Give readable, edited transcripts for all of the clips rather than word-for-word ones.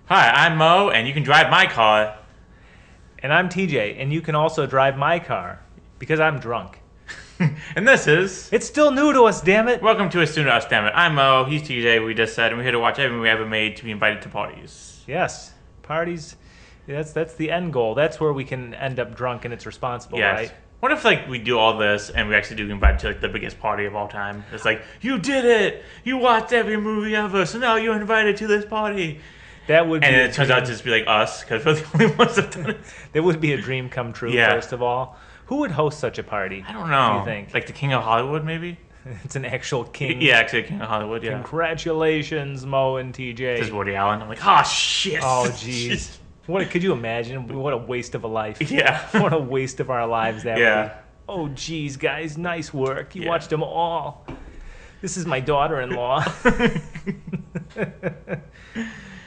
Hi, I'm Mo, and you can drive my car. And I'm TJ, and you can also drive my car because I'm drunk. And this is It's still new to us, damn it. Welcome to A Student Us, Damn It. I'm Mo, he's TJ, we just said, and we're here to watch every movie ever made to be invited to parties. Yes, parties. That's the end goal. That's where we can end up drunk and it's responsible, Yes. right? What if we do all this and we actually do get invited to the biggest party of all time? It's like, you did it! You watched every movie ever, so now you're invited to this party. That would be. And it turns out to just be like us, because we're the only ones that done it. That would be a dream come true. Yeah. First of all, who would host such a party? I don't know. Do you think? Like the King of Hollywood, maybe? It's an actual king. Yeah, actually, King of Hollywood, yeah. Congratulations, Mo and TJ. This is Woody Allen. I'm like, oh, shit. Oh, jeez. What could you imagine? What a waste of a life. Yeah. What a waste of our lives that Yeah. would be. Oh, geez, guys, nice work. You Yeah. watched them all. This is my daughter-in-law.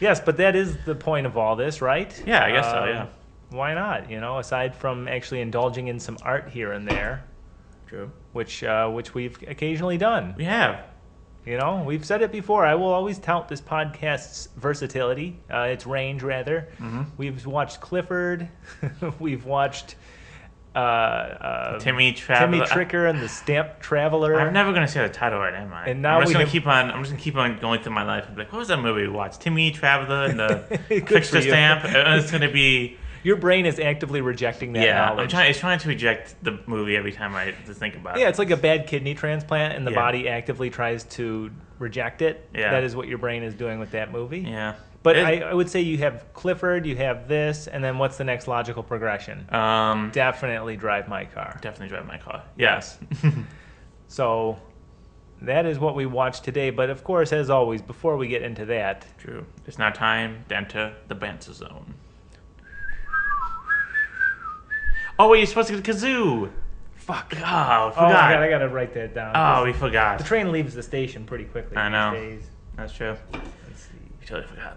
Yes, but that is the point of all this, right? Yeah, I guess so, yeah. Why not? Aside from actually indulging in some art here and there, True. which we've occasionally done. We have. We've said it before. I will always tout this podcast's versatility, its range, rather. Mm-hmm. We've watched Clifford. We've watched Timmy Tricker and the Stamp Traveler. I'm never gonna say the title right, am I? And now I'm just we gonna have- keep on going through my life and be like, what was that movie we watched? Timmy Traveler and the Good Trickster for you. Stamp. And it's gonna be Your brain is actively rejecting that knowledge. It's trying to reject the movie every time I just think about it. Yeah, it's like a bad kidney transplant, and the Yeah. body actively tries to reject it. Yeah. That is what your brain is doing with that movie. Yeah. But I would say you have Clifford, you have this, and then what's the next logical progression? Definitely Drive My Car. Definitely drive my car. Yes. So that is what we watched today. But of course, as always, before we get into that, True. It's now time to enter the banter zone. Oh wait, you're supposed to get a kazoo. fuck. Oh, I forgot. Oh my God, I gotta write that down. Oh, 'cause we forgot. the train leaves the station pretty quickly I know. these days. That's true. Let's see. We totally forgot.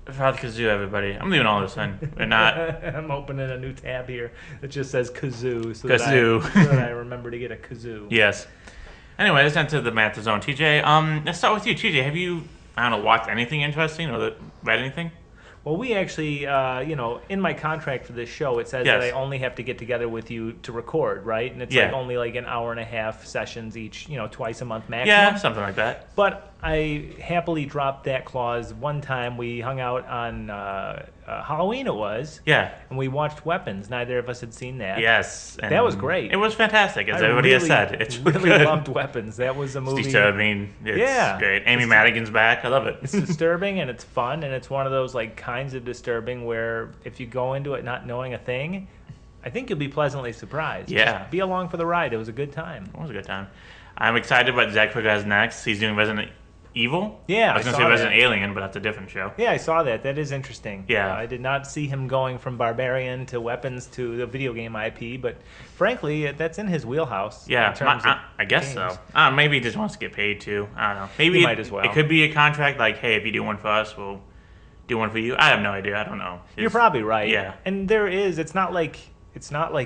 I forgot the kazoo, everybody. I'm leaving all this in. We're not. I'm opening a new tab here that just says kazoo, so Kazoo. that I remember to get a kazoo. Yes. Anyway, let's enter the banter zone. TJ, let's start with you. TJ, have you, I don't know, watched anything interesting or read anything? Well, we actually, in my contract for this show, it says Yes. that I only have to get together with you to record, right? And it's Yeah. like only like an hour and a half sessions each, twice a month maximum. Yeah, something like that. But I happily dropped that clause. One time we hung out on Halloween, it was, Yeah. and we watched Weapons. Neither of us had seen that. Yes. And That was great. It was fantastic, as I everybody has really, said. It's really good. loved Weapons. That was a It's movie. disturbing. It's Yeah. great. Amy It's- Madigan's back. I love it. It's disturbing and it's fun, and it's one of those like kinds of disturbing where if you go into it not knowing a thing, I think you'll be pleasantly surprised. Yeah. Just be along for the ride. It was a good time. It was a good time. I'm excited what Zach Cregger has next. He's doing Resident Evil. Yeah, I was I going to saw say Resident that. Alien, but that's a different show. Yeah, I saw that. That is interesting. Yeah. I did not see him going from Barbarian to Weapons to the video game IP, but frankly, that's in his wheelhouse. Yeah, in terms of I guess games. so. Maybe he just wants to get paid too. I don't know. Maybe He might as well. It could be a contract like, hey, if you do one for us, we'll do one for you. I have no idea. I don't know. You're probably right. Yeah. And there is. It's not like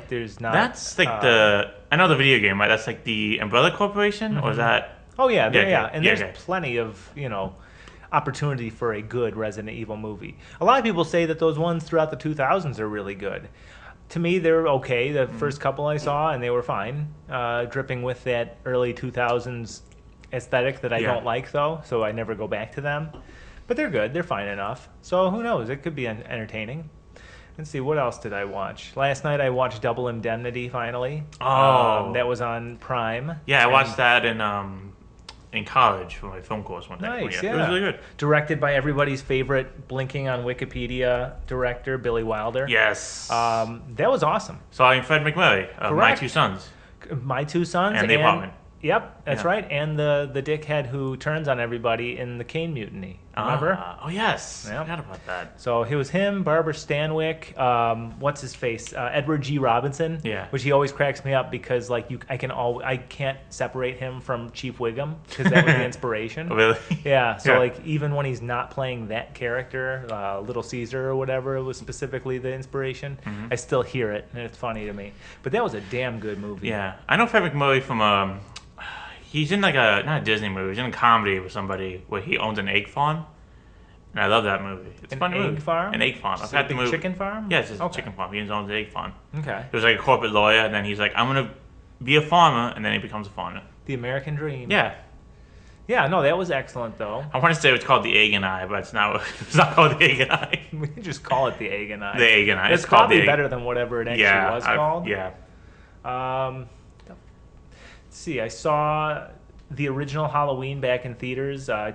there's not. That's like I know the video game, right? That's like the Umbrella Corporation, or is that? Oh yeah, Yeah, yeah, okay. and Yeah, there's okay. plenty of opportunity for a good Resident Evil movie. A lot of people say that those ones throughout the 2000s are really good. To me, they're okay. The first couple I saw, and they were fine, dripping with that early 2000s aesthetic that I Yeah. don't like though, so I never go back to them. But they're good. They're fine enough. So who knows? It could be entertaining. Let's see, what else did I watch? Last night I watched Double Indemnity finally. Oh. That was on Prime. Yeah, I And watched that in college for my film course one day. Nice, It was really good. Directed by everybody's favorite blinking on Wikipedia director, Billy Wilder. Yes. That was awesome. Starring Fred McMurray of My Correct. Two Sons. My Two Sons. And The Apartment. Yep, that's Yeah. right. And the dickhead who turns on everybody in the Kane Mutiny. Remember? Oh yes. Yep. I forgot about that. So it was him, Barbara Stanwyck, what's his face, Edward G. Robinson. Yeah. Which he always cracks me up because I can't separate him from Chief Wiggum because that was the inspiration. Oh, really? Yeah. So Yeah. like even when he's not playing that character, Little Caesar or whatever, it was specifically the inspiration. I still hear it and it's funny to me. But that was a damn good movie. Yeah, I know Fred McMurray from he's in like not a Disney movie. He's in a comedy with somebody where he owns an egg farm, And I love that movie. It's a fun movie. Farm? An egg farm. Is it a big chicken farm? Yeah, it's just a chicken farm. He owns an egg farm. Okay. He was like a corporate lawyer, and then he's like, I'm going to be a farmer, and then he becomes a farmer. The American Dream. Yeah. Yeah, no, that was excellent, though. I want to say it's called The Egg and I, but it's not. It's not called The Egg and I. We can just call it The Egg and I. The Egg and I. It's called probably The better than whatever it actually was called. Yeah. Let's see, I saw the original Halloween back in theaters. I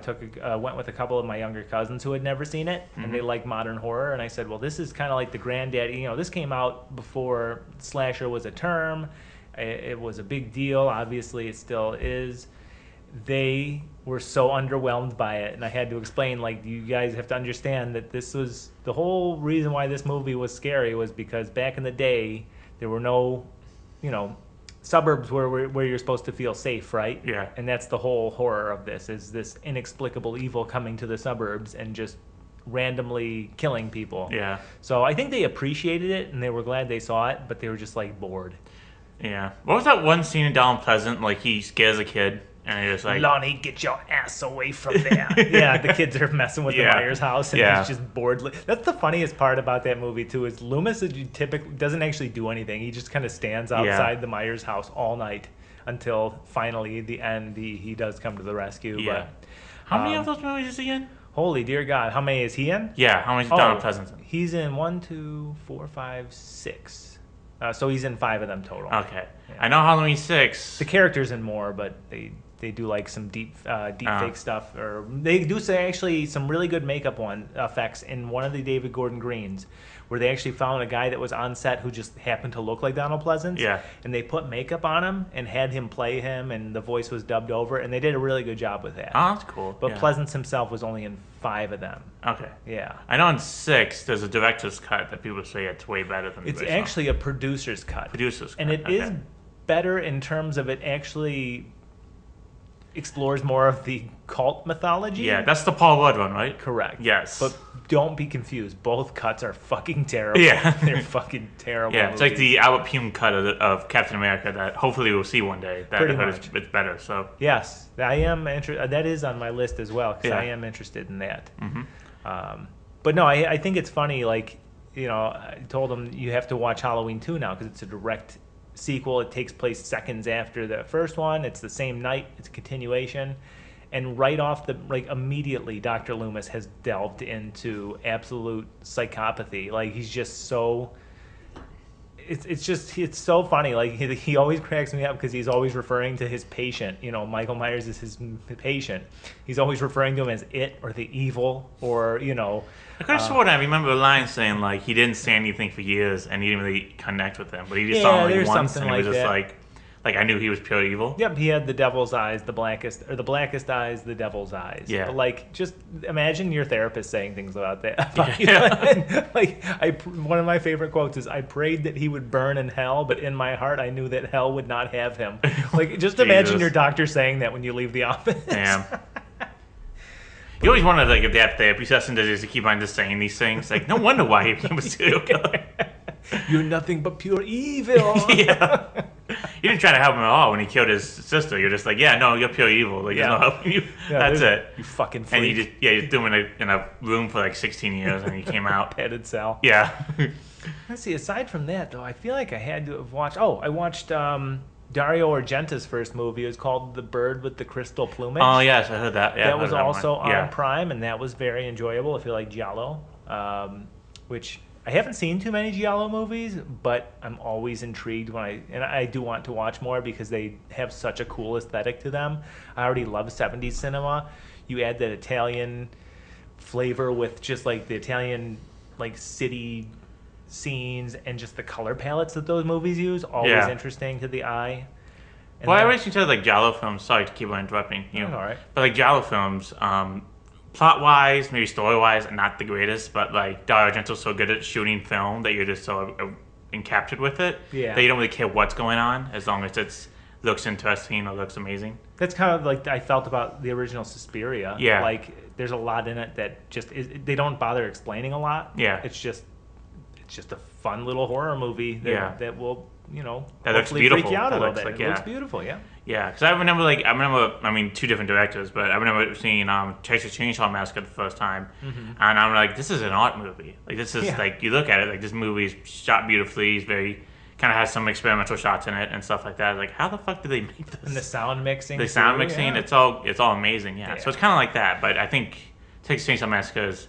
went with a couple of my younger cousins who had never seen it, and they like modern horror. And I said, well, this is kind of like the granddaddy. You know, this came out before slasher was a term. It was a big deal. Obviously, it still is. They were so underwhelmed by it, and I had to explain, like, you guys have to understand that this was the whole reason why this movie was scary was because back in the day there were no, suburbs where you're supposed to feel safe, right? Yeah. And that's the whole horror of this, is this inexplicable evil coming to the suburbs and just randomly killing people. Yeah. So I think they appreciated it and they were glad they saw it, but they were just like bored. Yeah. What was that one scene in Down Pleasant? Like he scares a kid and he's like, Lonnie, get your ass away from there. Yeah, the kids are messing with the Myers house and he's just bored. That's the funniest part about that movie too, is Loomis typically doesn't actually do anything. He just kind of stands outside the Myers house all night until finally the end he does come to the rescue. Yeah. But how many of those movies is he in? Holy dear God, how many is he in? Yeah, how many is Donald Pleasant in? He's in 1, 2, 4, 5, 6. So he's in 5 of them total. Okay. Yeah. I know Halloween 6. The characters in more, but they do like some deep fake stuff, or they do say actually some really good makeup effects in one of the David Gordon Greens, where they actually found a guy that was on set who just happened to look like Donald Pleasance. Yeah. And they put makeup on him and had him play him, and the voice was dubbed over, and they did a really good job with that. Oh, that's cool. But Pleasance himself was only in 5 of them. Okay. Yeah. I know in 6 there's a director's cut that people say it's way better than the It's original. actually a producer's cut. Producer's cut. And it is better in terms of it actually explores more of the cult mythology. Yeah, that's the Paul Rudd one, right? Correct. Yes. But don't be confused. Both cuts are fucking terrible. Yeah. They're fucking terrible. Yeah, it's like the Albert Pume cut of Captain America that hopefully we'll see one day. That Pretty I heard much. it's better. So Yes, I am interested. That is on my list as well, because Yeah. I am interested in that. Mm-hmm. But no, I think it's funny. Like, I told them you have to watch Halloween 2 now because it's a direct sequel. It takes place seconds after the first one. It's the same night. It's a continuation. And right off immediately, Dr. Loomis has delved into absolute psychopathy. Like, he's just so... It's so funny. Like, he always cracks me up because he's always referring to his patient. Michael Myers is his patient. He's always referring to him as it or the evil or, I could have sworn I remember a line saying like he didn't say anything for years and he didn't really connect with him, but he just saw him there's once something and it was like just that. like I knew he was pure evil. Yep, he had the devil's eyes, the blackest eyes, the devil's eyes. Yeah. But like, just imagine your therapist saying things about that. Yeah. Like, one of my favorite quotes is, "I prayed that he would burn in hell, but in my heart, I knew that hell would not have him." Like, just imagine Jesus. your doctor saying that when you leave the office. Damn. You always wonder like if they have therapy sessions to just keep on just saying these things. Like, no wonder why he became a serial killer. You're nothing but pure evil. Yeah. You didn't try to help him at all when he killed his sister. You're just like, yeah, no, you're pure evil. Like, there's no helping you. Yeah, That's it. You fucking freak. And you just threw him in a room for like 16 years and he came out. Padded cell. Yeah. Let's see. Aside from that, though, I feel like I had to have watched. Oh, I watched Dario Argento's first movie. It was called The Bird with the Crystal Plumage. Oh, yes, I heard that. Yeah, that was also one. on Prime, and that was very enjoyable. I feel like Giallo, which I haven't seen too many Giallo movies, but I'm always intrigued and I do want to watch more because they have such a cool aesthetic to them. I already love 70s cinema. You add that Italian flavor with just like the Italian like city scenes and just the color palettes that those movies use, always interesting to the eye. And I always consider like Giallo films, sorry to keep on interrupting you, all right. but like Giallo films, plot-wise, maybe story-wise, not the greatest, but like Dario Argento's so good at shooting film that you're just so encaptured with it that you don't really care what's going on as long as it looks interesting or looks amazing. That's kind of like I felt about the original Suspiria. Yeah. Like, there's a lot in it that just they don't bother explaining a lot. Yeah. It's just a fun little horror movie that will that looks hopefully beautiful. freak you out a That little looks bit. like, It looks beautiful, yeah. Yeah, because I remember, two different directors, but I remember seeing Texas Chainsaw Massacre the first time, and I'm like, this is an art movie. Like, this is, like, you look at it, like, this movie's shot beautifully, it's very, kind of has some experimental shots in it and stuff like that. Like, how the fuck did they make this? And the sound mixing. It's all amazing, yeah. So it's kind of like that, but I think Texas Chainsaw Massacre is,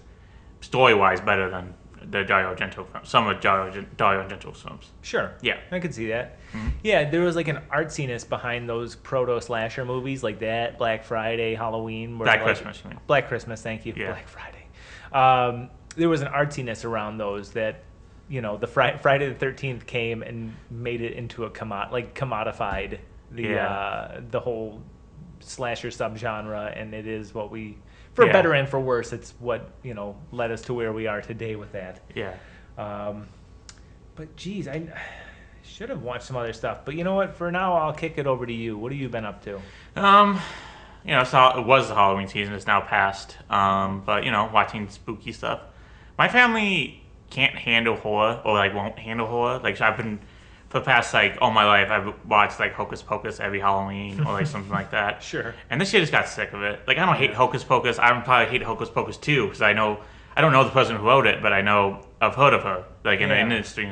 story-wise, better than the Dario Argento films. Some of Dario Argento's films. Sure. Yeah. I could see that. Yeah, there was like an artsiness behind those proto-slasher movies like that, Black Friday, Halloween. Black Christmas, you mean. Black Christmas, thank you. Yeah. Black Friday. There was an artsiness around those that, the Friday the 13th came and made it into a commodified the whole slasher subgenre, and it is what we... For better and for worse, it's what led us to where we are today with that. Yeah. But geez, I should have watched some other stuff. But you know what? For now, I'll kick it over to you. What have you been up to? So it was the Halloween season. It's now past. But watching spooky stuff. My family can't handle horror or won't handle horror. Like, so I've been. For the past, all my life, I've watched, Hocus Pocus every Halloween or, something like that. Sure. And this year just got sick of it. I don't hate Hocus Pocus. I would probably hate Hocus Pocus 2 because I don't know the person who wrote it, but I've heard of her, in the industry.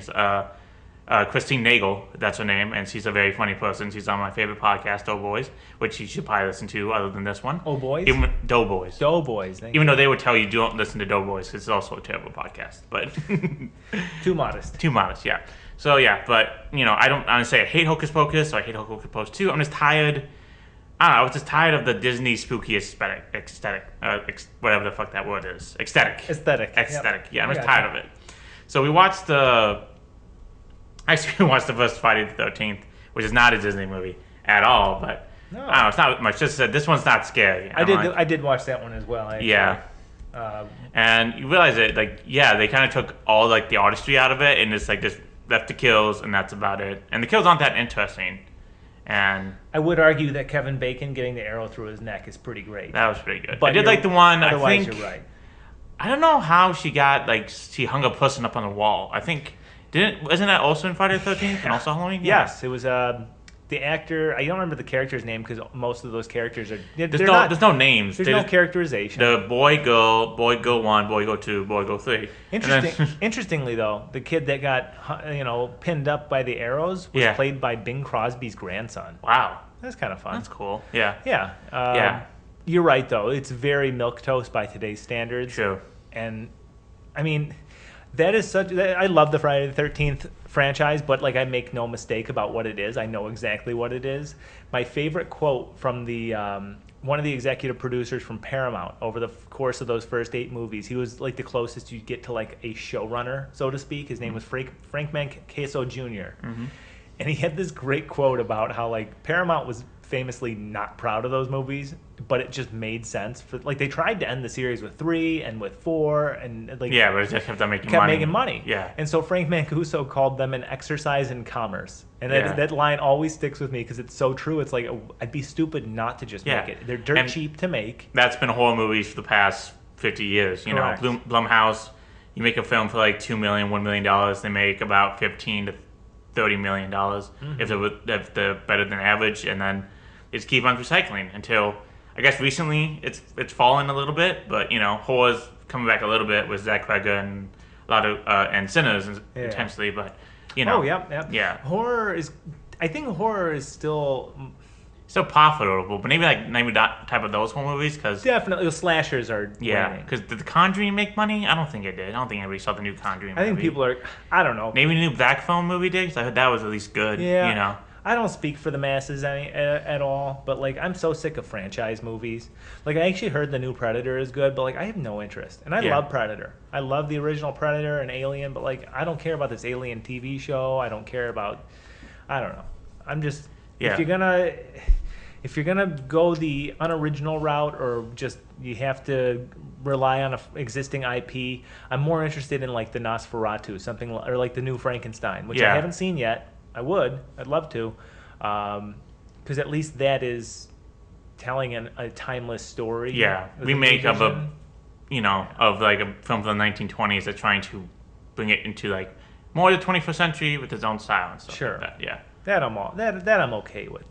Christine Nagel, that's her name, and she's a very funny person. She's on my favorite podcast, Doughboys, which you should probably listen to other than this one. Oh, boys? Doughboys. Doughboys. Even though they would tell you don't listen to Doughboys because it's also a terrible podcast. But Too modest. Too modest, yeah. So, yeah, but, I don't say I hate Hocus Pocus or I hate Hocus Pocus 2. I'm just tired. I was just tired of the Disney spooky aesthetic, whatever the fuck that word is. Aesthetic. Yep. Yeah, I'm just tired of it. So we watched the first Friday the 13th, which is not a Disney movie at all, but no. I don't know, it's not much. Just said this one's not scary. I did watch that one as well. Actually. Yeah. And you realize it, they kind of took all the artistry out of it, and it's just left the kills, and that's about it. And the kills aren't that interesting. And I would argue that Kevin Bacon getting the arrow through his neck is pretty great. That was pretty good. But I did like the one. Otherwise, you're right. I don't know how she got she hung a person up on the wall. I think wasn't that also in Friday the 13th and also Halloween? Yeah. Yes, it was. The actor, I don't remember the character's name because most of those characters are. There's no names. There's no characterization. The boy, girl 1, boy, girl 2, boy, girl 3. Interestingly, though, the kid that got pinned up by the arrows was played by Bing Crosby's grandson. Wow, that's kind of fun. That's cool. Yeah. Yeah. You're right, though. It's very milquetoast by today's standards. True. And I mean, I love the Friday the 13th franchise, but I make no mistake about what it is. I know exactly what it is. My favorite quote from the one of the executive producers from Paramount over the course of those first 8 movies, he was the closest you get to a showrunner, so to speak. His name was Frank Mancuso Jr. And he had this great quote about how Paramount was famously not proud of those movies, but it just made sense for they tried to end the series with 3 and with 4 and but it just kept making money. Yeah. And so Frank Mancuso called them an exercise in commerce, and that line always sticks with me because it's so true. It's I'd be stupid not to just make it. They're dirt cheap to make. That's been horror movies for the past 50 years. Correct. Blumhouse, you make a film for $2 million, $1 million, they make about $15 to $30 million if they're better than average, and then they just keep on recycling until I guess recently it's fallen a little bit, but horror's coming back a little bit with Zach Cregger and a lot of and Sinners intensely, but Oh, yeah. I think horror is still profitable, but maybe that type of those horror movies because definitely the slashers are because did The Conjuring make money? I don't think it did. I don't think anybody saw the new Conjuring movie. I think people are. I don't know. Maybe the new Black Phone movie did because I heard that was at least good. Yeah. I don't speak for the masses at all, but I'm so sick of franchise movies. I actually heard the new Predator is good, but I have no interest. And I love Predator. I love the original Predator and Alien, but I don't care about this Alien TV show. I don't care about. I don't know. I'm just if you're gonna go the unoriginal route or just you have to rely on a existing IP, I'm more interested in the Nosferatu, something or the new Frankenstein, which I haven't seen yet. I'd love to, because at least that is telling a timeless story. Yeah, remake of a film from the 1920s that's trying to bring it into more the 21st century with his own style and stuff. Sure. Like that. Yeah. That I'm okay with.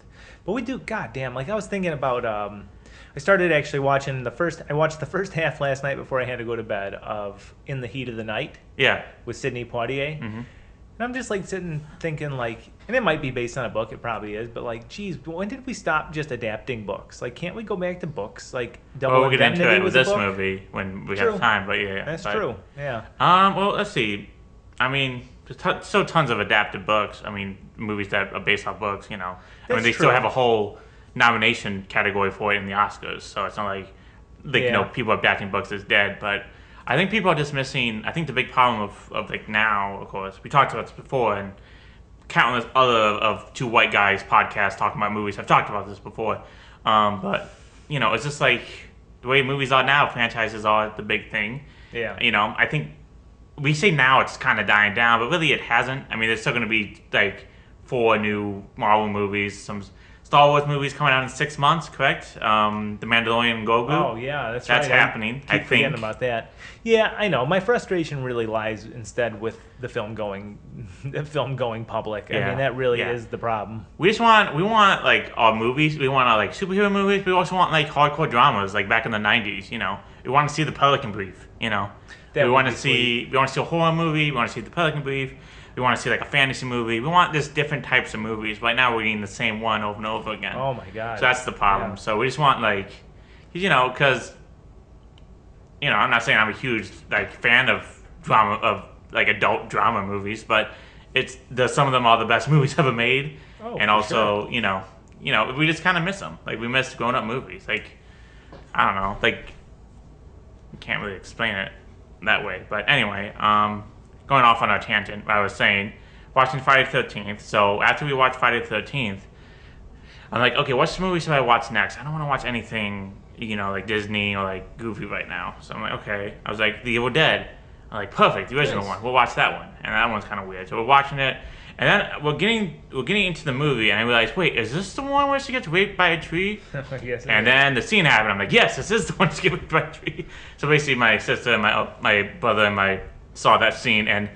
But we do. Goddamn. Like I was thinking about. I started actually watching the first. I watched the first half last night before I had to go to bed of In the Heat of the Night. Yeah. With Sidney Poitier. Mm-hmm. And I'm just like sitting thinking like, and it might be based on a book, it probably is, but like, geez, when did we stop just adapting books? Like, can't we go back to books? Like, we'll get into it with this movie when we have time, but yeah. That's true, yeah. Well, let's see. I mean, there's so tons of adapted books. I mean, movies that are based off books, you know. I mean, they still have a whole nomination category for it in the Oscars, so it's not like you know, people adapting books is dead, but I think people are just missing. I think the big problem of like now, of course, we talked about this before, and countless other of two white guys podcasts talking about movies have talked about this before. But you know, it's just like the way movies are now. Franchises are the big thing. Yeah. You know, I think we say now it's kind of dying down, but really it hasn't. I mean, there's still going to be like 4 new Marvel movies, some Star Wars movies coming out in 6 months, correct? The Mandalorian and Grogu. Oh yeah, that's right. That's happening. I think. Forgetting about that. Yeah, I know. My frustration really lies instead with the film going public. I mean, that really is the problem. We want like our movies. We want our like superhero movies. We also want like hardcore dramas, like back in the '90s. You know, we want to see the Pelican Brief. You know, we want to see a horror movie. We want to see the Pelican Brief. We want to see like a fantasy movie. We want just different types of movies. Right now we're getting the same one over and over again. Oh my god! So that's the problem. Yeah. So we just want like, you know, because, you know, I'm not saying I'm a huge like fan of drama, of like adult drama movies, but some of them are the best movies ever made. Oh, and also, sure. you know, we just kind of miss them. Like we miss grown up movies. Like, I don't know, like, you can't really explain it that way. But anyway, going off on our tangent, I was saying, watching Friday the 13th. So after we watched Friday the 13th, I'm like, okay, what movie should I watch next? I don't want to watch anything, you know, like Disney or like Goofy right now. So I'm like, okay. I was like, The Evil Dead. I'm like, perfect, the original one. We'll watch that one. And that one's kind of weird. So we're watching it, and then we're getting into the movie, and I realized, wait, is this the one where she gets raped by a tree? Yes. And then the scene happened. I'm like, yes, this is the one she gets raped by a tree. So basically, my sister and my brother and saw that scene, and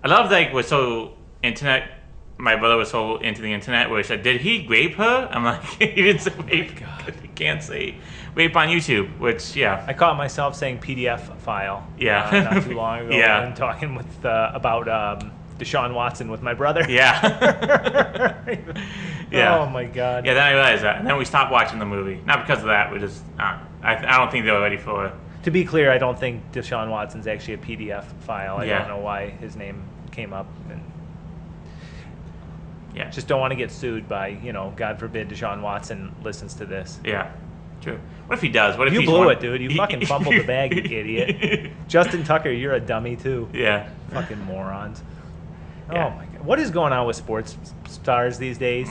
I love that we're so internet. My brother was so into the internet where he said, "Did he rape her?" I'm like, "He didn't say rape. You can't say rape on YouTube." Which, yeah, I caught myself saying PDF file. Yeah, not too long ago. Yeah, and talking with about Deshaun Watson with my brother. Yeah. Yeah. Oh my god. Yeah. Then I realized that, and then we stopped watching the movie. Not because of that. We just, I don't think they were ready for it. To be clear, I don't think Deshaun Watson's actually a PDF file. I don't know why his name came up. And yeah. Just don't want to get sued by, you know, God forbid Deshaun Watson listens to this. Yeah. True. What if he does? What if you blew it, dude? You fucking fumbled the bag, you idiot. Justin Tucker, you're a dummy too. Yeah. Fucking morons. Yeah. Oh my god. What is going on with sports stars these days?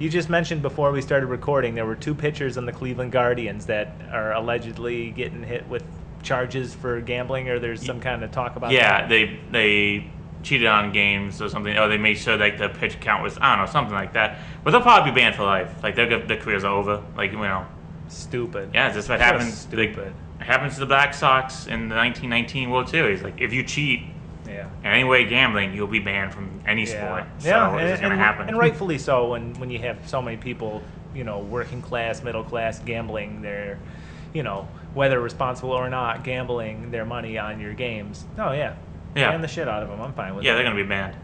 You just mentioned before we started recording there were 2 pitchers on the Cleveland Guardians that are allegedly getting hit with charges for gambling, or there's some kind of talk about that. Yeah, they cheated on games or something, or they made sure like the pitch count was, I don't know, something like that. But they'll probably be banned for life. Like their careers are over. Like, you know. Stupid. Yeah, that's what happens. Stupid. Like, it happens to the Black Sox in the 1919 World Series. Like if you cheat. Yeah. In any way gambling, you'll be banned from any sport. So it's just going to happen. And rightfully so when you have so many people, you know, working class, middle class, gambling their, you know, whether responsible or not, gambling their money on your games. Oh, yeah. Ban the shit out of them. I'm fine with it. Yeah, they're going to be banned.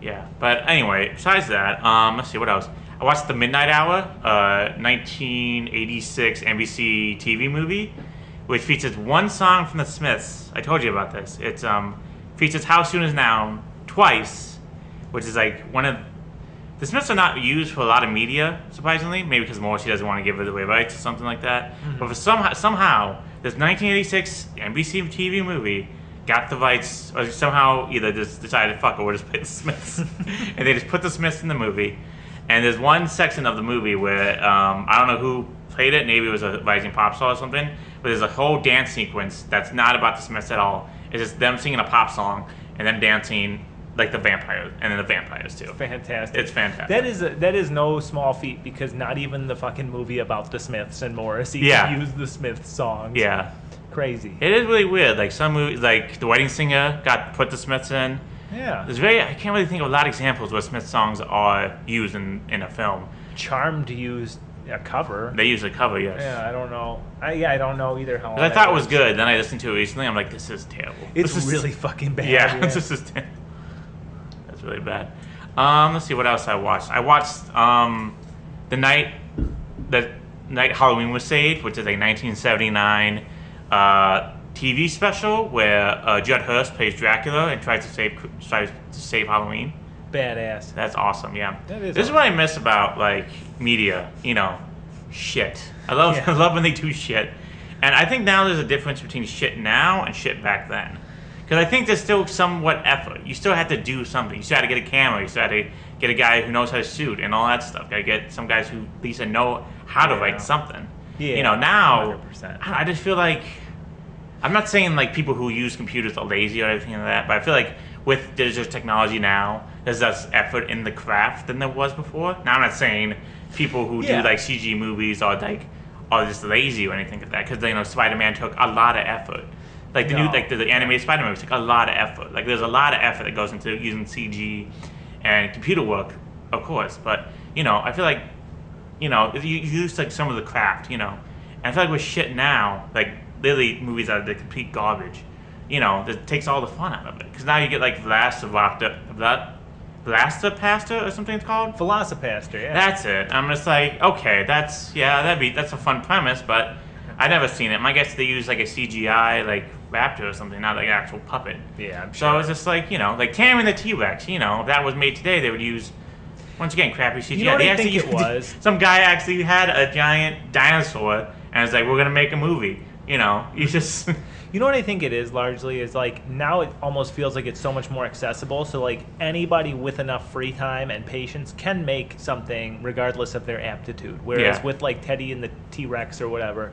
Yeah. But anyway, besides that, let's see, what else? I watched The Midnight Hour, 1986 NBC TV movie, which features one song from the Smiths. I told you about this. It's features How Soon Is Now twice, which is like one of the Smiths are not used for a lot of media, surprisingly, maybe because Morrissey doesn't want to give it away rights or something like that. But for somehow this 1986 NBC TV movie got the rights, or somehow either just decided, fuck it, we'll just play the Smiths. And they just put the Smiths in the movie. And there's one section of the movie where I don't know who played it, maybe it was a rising pop star or something, but there's a whole dance sequence that's not about the Smiths at all. It's just them singing a pop song and then dancing like the vampires, and then the vampires too. Fantastic. It's fantastic. That is no small feat, because not even the fucking movie about the Smiths and Morrissey can use the Smiths songs. Yeah. Crazy. It is really weird. Like some movies, like The Wedding Singer put the Smiths in. Yeah. I can't really think of a lot of examples where Smith songs are used in a film. Charmed used a cover. They use a cover, yes. Yeah, I don't know. I don't know either how. I thought it was good. Then I listened to it recently. I'm like, this is terrible. It's really fucking bad. Yeah, this is terrible. That's really bad. Let's see what else I watched. I watched the night Halloween was saved, which is a 1979 TV special where Judd Hirsch plays Dracula and tries to save Halloween. Badass. That's awesome. Yeah. This is what I miss about like media. Shit. I love when they do shit, and I think now there's a difference between shit now and shit back then. Because I think there's still somewhat effort. You still have to do something. You still have to get a camera. You still have to get a guy who knows how to shoot and all that stuff. Got to get some guys who at least know how to write something. Yeah. Now 100%. I just feel like, I'm not saying like people who use computers are lazy or anything like that, but I feel like with digital technology now, there's less effort in the craft than there was before. Now I'm not saying people who do like CG movies are just lazy or anything like that. Because Spider-Man took a lot of effort. Like the animated Spider-Man took a lot of effort. Like there's a lot of effort that goes into using CG and computer work, of course. But I feel like you use like some of the craft, and I feel like with shit now, like literally movies are the complete garbage. That takes all the fun out of it. Because now you get like Velocipastor or something it's called. Velocipastor, yeah. That's it. I'm just like, okay, that's a fun premise, but I've never seen it. My guess they use like a CGI like raptor or something, not like an actual puppet. Yeah, I'm sure. So I was just like, like Tammy and the T-Rex. If that was made today, they would use once again crappy CGI. You know what I think it was? Some guy actually had a giant dinosaur and was like, we're gonna make a movie. You just. You know what I think it is largely is like now it almost feels like it's so much more accessible. So like anybody with enough free time and patience can make something regardless of their aptitude. Whereas with like Teddy and the T-Rex or whatever,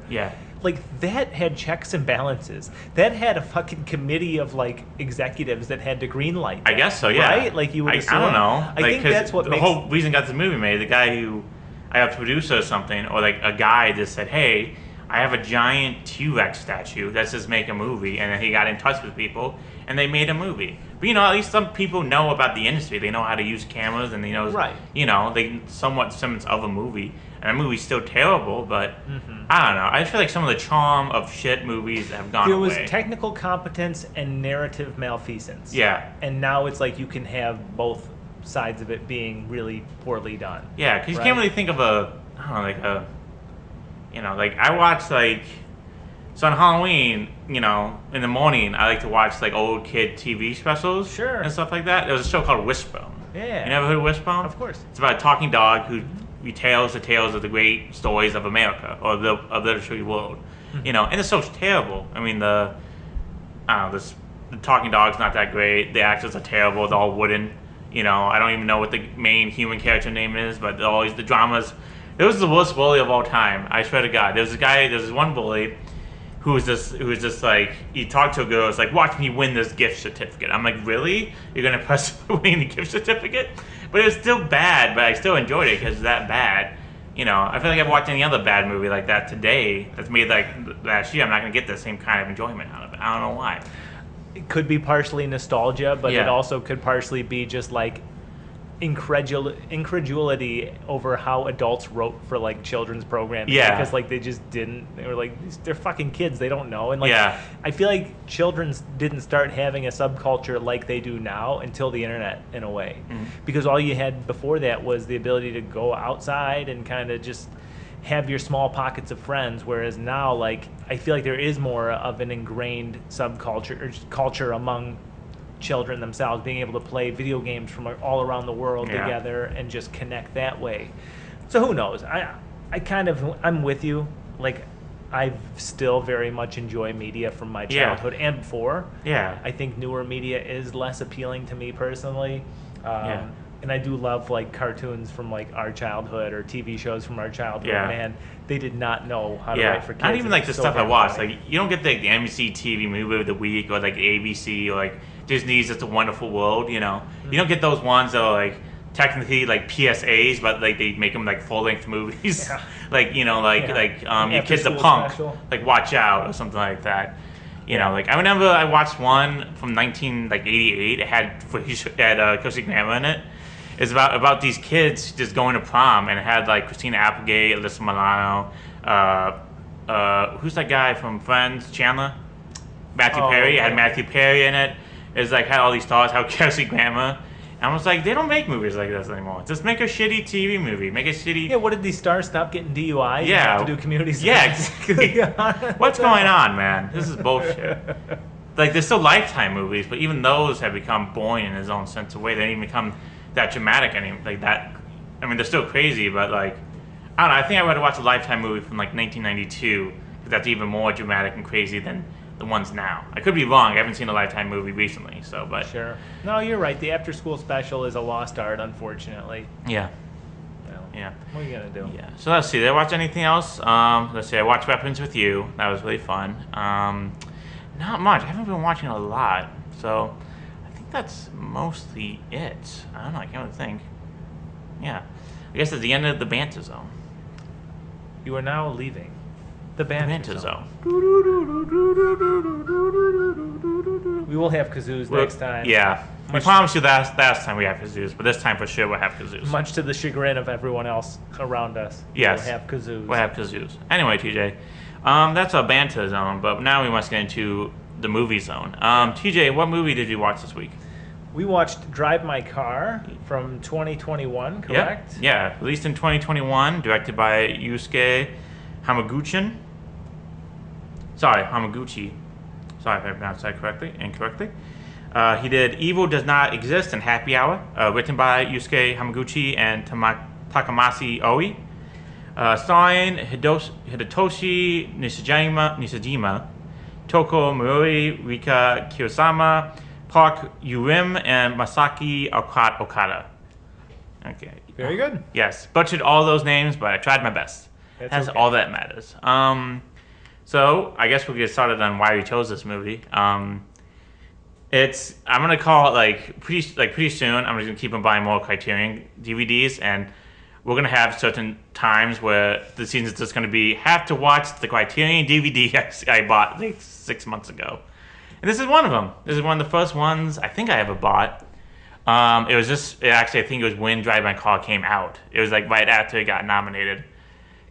like that had checks and balances. That had a fucking committee of like executives that had to greenlight that, I guess so, yeah. Right? Like you would assume. I don't know. I think that's what the makes whole reason got the movie made. The guy who I have to produce or something, or like a guy just said, hey, I have a giant T-Rex statue. Let's just make a movie. And then he got in touch with people, and they made a movie. But, at least some people know about the industry. They know how to use cameras, and they know, they somewhat semblance of a movie. And the movie's still terrible, but I don't know. I feel like some of the charm of shit movies have gone away. There was technical competence and narrative malfeasance. Yeah. And now it's like you can have both sides of it being really poorly done. Yeah, because you can't really think of like I watch so on Halloween, in the morning I like to watch like old kid TV specials and stuff like that. There was a show called Wishbone. Yeah. You never heard of Wishbone? Of course. It's about a talking dog who retells the tales of the great stories of America or of the literary world. And the show's terrible. I mean the talking dog's not that great. The actors are terrible. They're all wooden. I don't even know what the main human character name is, but always the dramas. It was the worst bully of all time. I swear to God. There's this one bully who was just like, he talked to a girl, it's like, watch me win this gift certificate. I'm like, really? You're gonna press winning the gift certificate? But it was still bad, but I still enjoyed it because it's that bad. I feel like I've watched any other bad movie like that today that's made like last year. I'm not gonna get the same kind of enjoyment out of it. I don't know why. It could be partially nostalgia, but it also could partially be just like incredulity over how adults wrote for like children's programming. Yeah. Because like they just didn't. They were like, they're fucking kids. They don't know. And like, I feel like children's didn't start having a subculture like they do now until the internet, in a way. Because all you had before that was the ability to go outside and kind of just have your small pockets of friends. Whereas now, like, I feel like there is more of an ingrained subculture or just culture among children themselves, being able to play video games from all around the world together and just connect that way. So who knows? I'm with you. Like, I still very much enjoy media from my childhood and before. Yeah. I think newer media is less appealing to me personally. And I do love like cartoons from like our childhood or TV shows from our childhood. Man, they did not know how to write for kids. Not even like the stuff I watched. Like, you don't get the NBC TV movie of the week or like ABC or like Disney's It's a Wonderful World. You don't get those ones that are like technically like PSAs, but like they make them like full length movies. Like your kid's a punk. Special. Like Watch Out or something like that. You know, like I remember I watched one from 1988. It had Kelsey Grammer in it. It's about these kids just going to prom, and it had like Christina Applegate, Alyssa Milano, who's that guy from Friends, Chandler? Matthew Perry. It had Matthew Perry in it. It's like had all these stars, how Kelsey Grammer. And I was like, they don't make movies like this anymore. Just make a shitty TV movie. Make a shitty. Yeah, what did these stars stop getting DUIs? Yeah. And have to do community service? Yeah, exactly. What's going on, man? This is bullshit. Like, there's still Lifetime movies, but even those have become boring in its own sense of way. They don't even become that dramatic anymore. Like that. I mean, they're still crazy, but like, I don't know. I think I would watch a Lifetime movie from like 1992 because that's even more dramatic and crazy than the ones now. I could be wrong. I haven't seen a Lifetime movie recently, so but sure. No, you're right. The after school special is a lost art, unfortunately. Yeah. Well, yeah. What are you gonna do? Yeah. So let's see. Did I watch anything else? Let's see. I watched Weapons with You. That was really fun. Not much. I haven't been watching a lot, so I think that's mostly it. I don't know. I can't really think. Yeah. I guess it's the end of the Banter Zone. You are now leaving the Banter Zone. We will have kazoos next time. Yeah. We promised you that last time we have kazoos, but this time for sure we'll have kazoos. Much to the chagrin of everyone else around us. Yes. We'll have kazoos. We'll have kazoos. Anyway, TJ, that's our Banter Zone, but now we must get into the movie zone. TJ, what movie did you watch this week? We watched Drive My Car from 2021, correct? Yeah, released in 2021, directed by Yusuke Hamaguchi. Sorry if I pronounced that incorrectly. He did Evil Does Not Exist and Happy Hour, written by Yusuke Hamaguchi and Takamasa Oi. Starring Hidetoshi Nishijima, Toko Murori, Rika Kirosama, Park Urim, and Masaki Okada. Okay. Very good. Yes, butchered all those names, but I tried my best. That's okay. All that matters. So I guess we'll get started on why we chose this movie. I'm gonna call it pretty soon. I'm just gonna keep on buying more Criterion DVDs, and we're gonna have certain times where the season's just gonna be have to watch the Criterion DVD I bought like 6 months ago, and this is one of them. This is one of the first ones I think I ever bought. I think it was when Drive My Car came out. It was like right after it got nominated.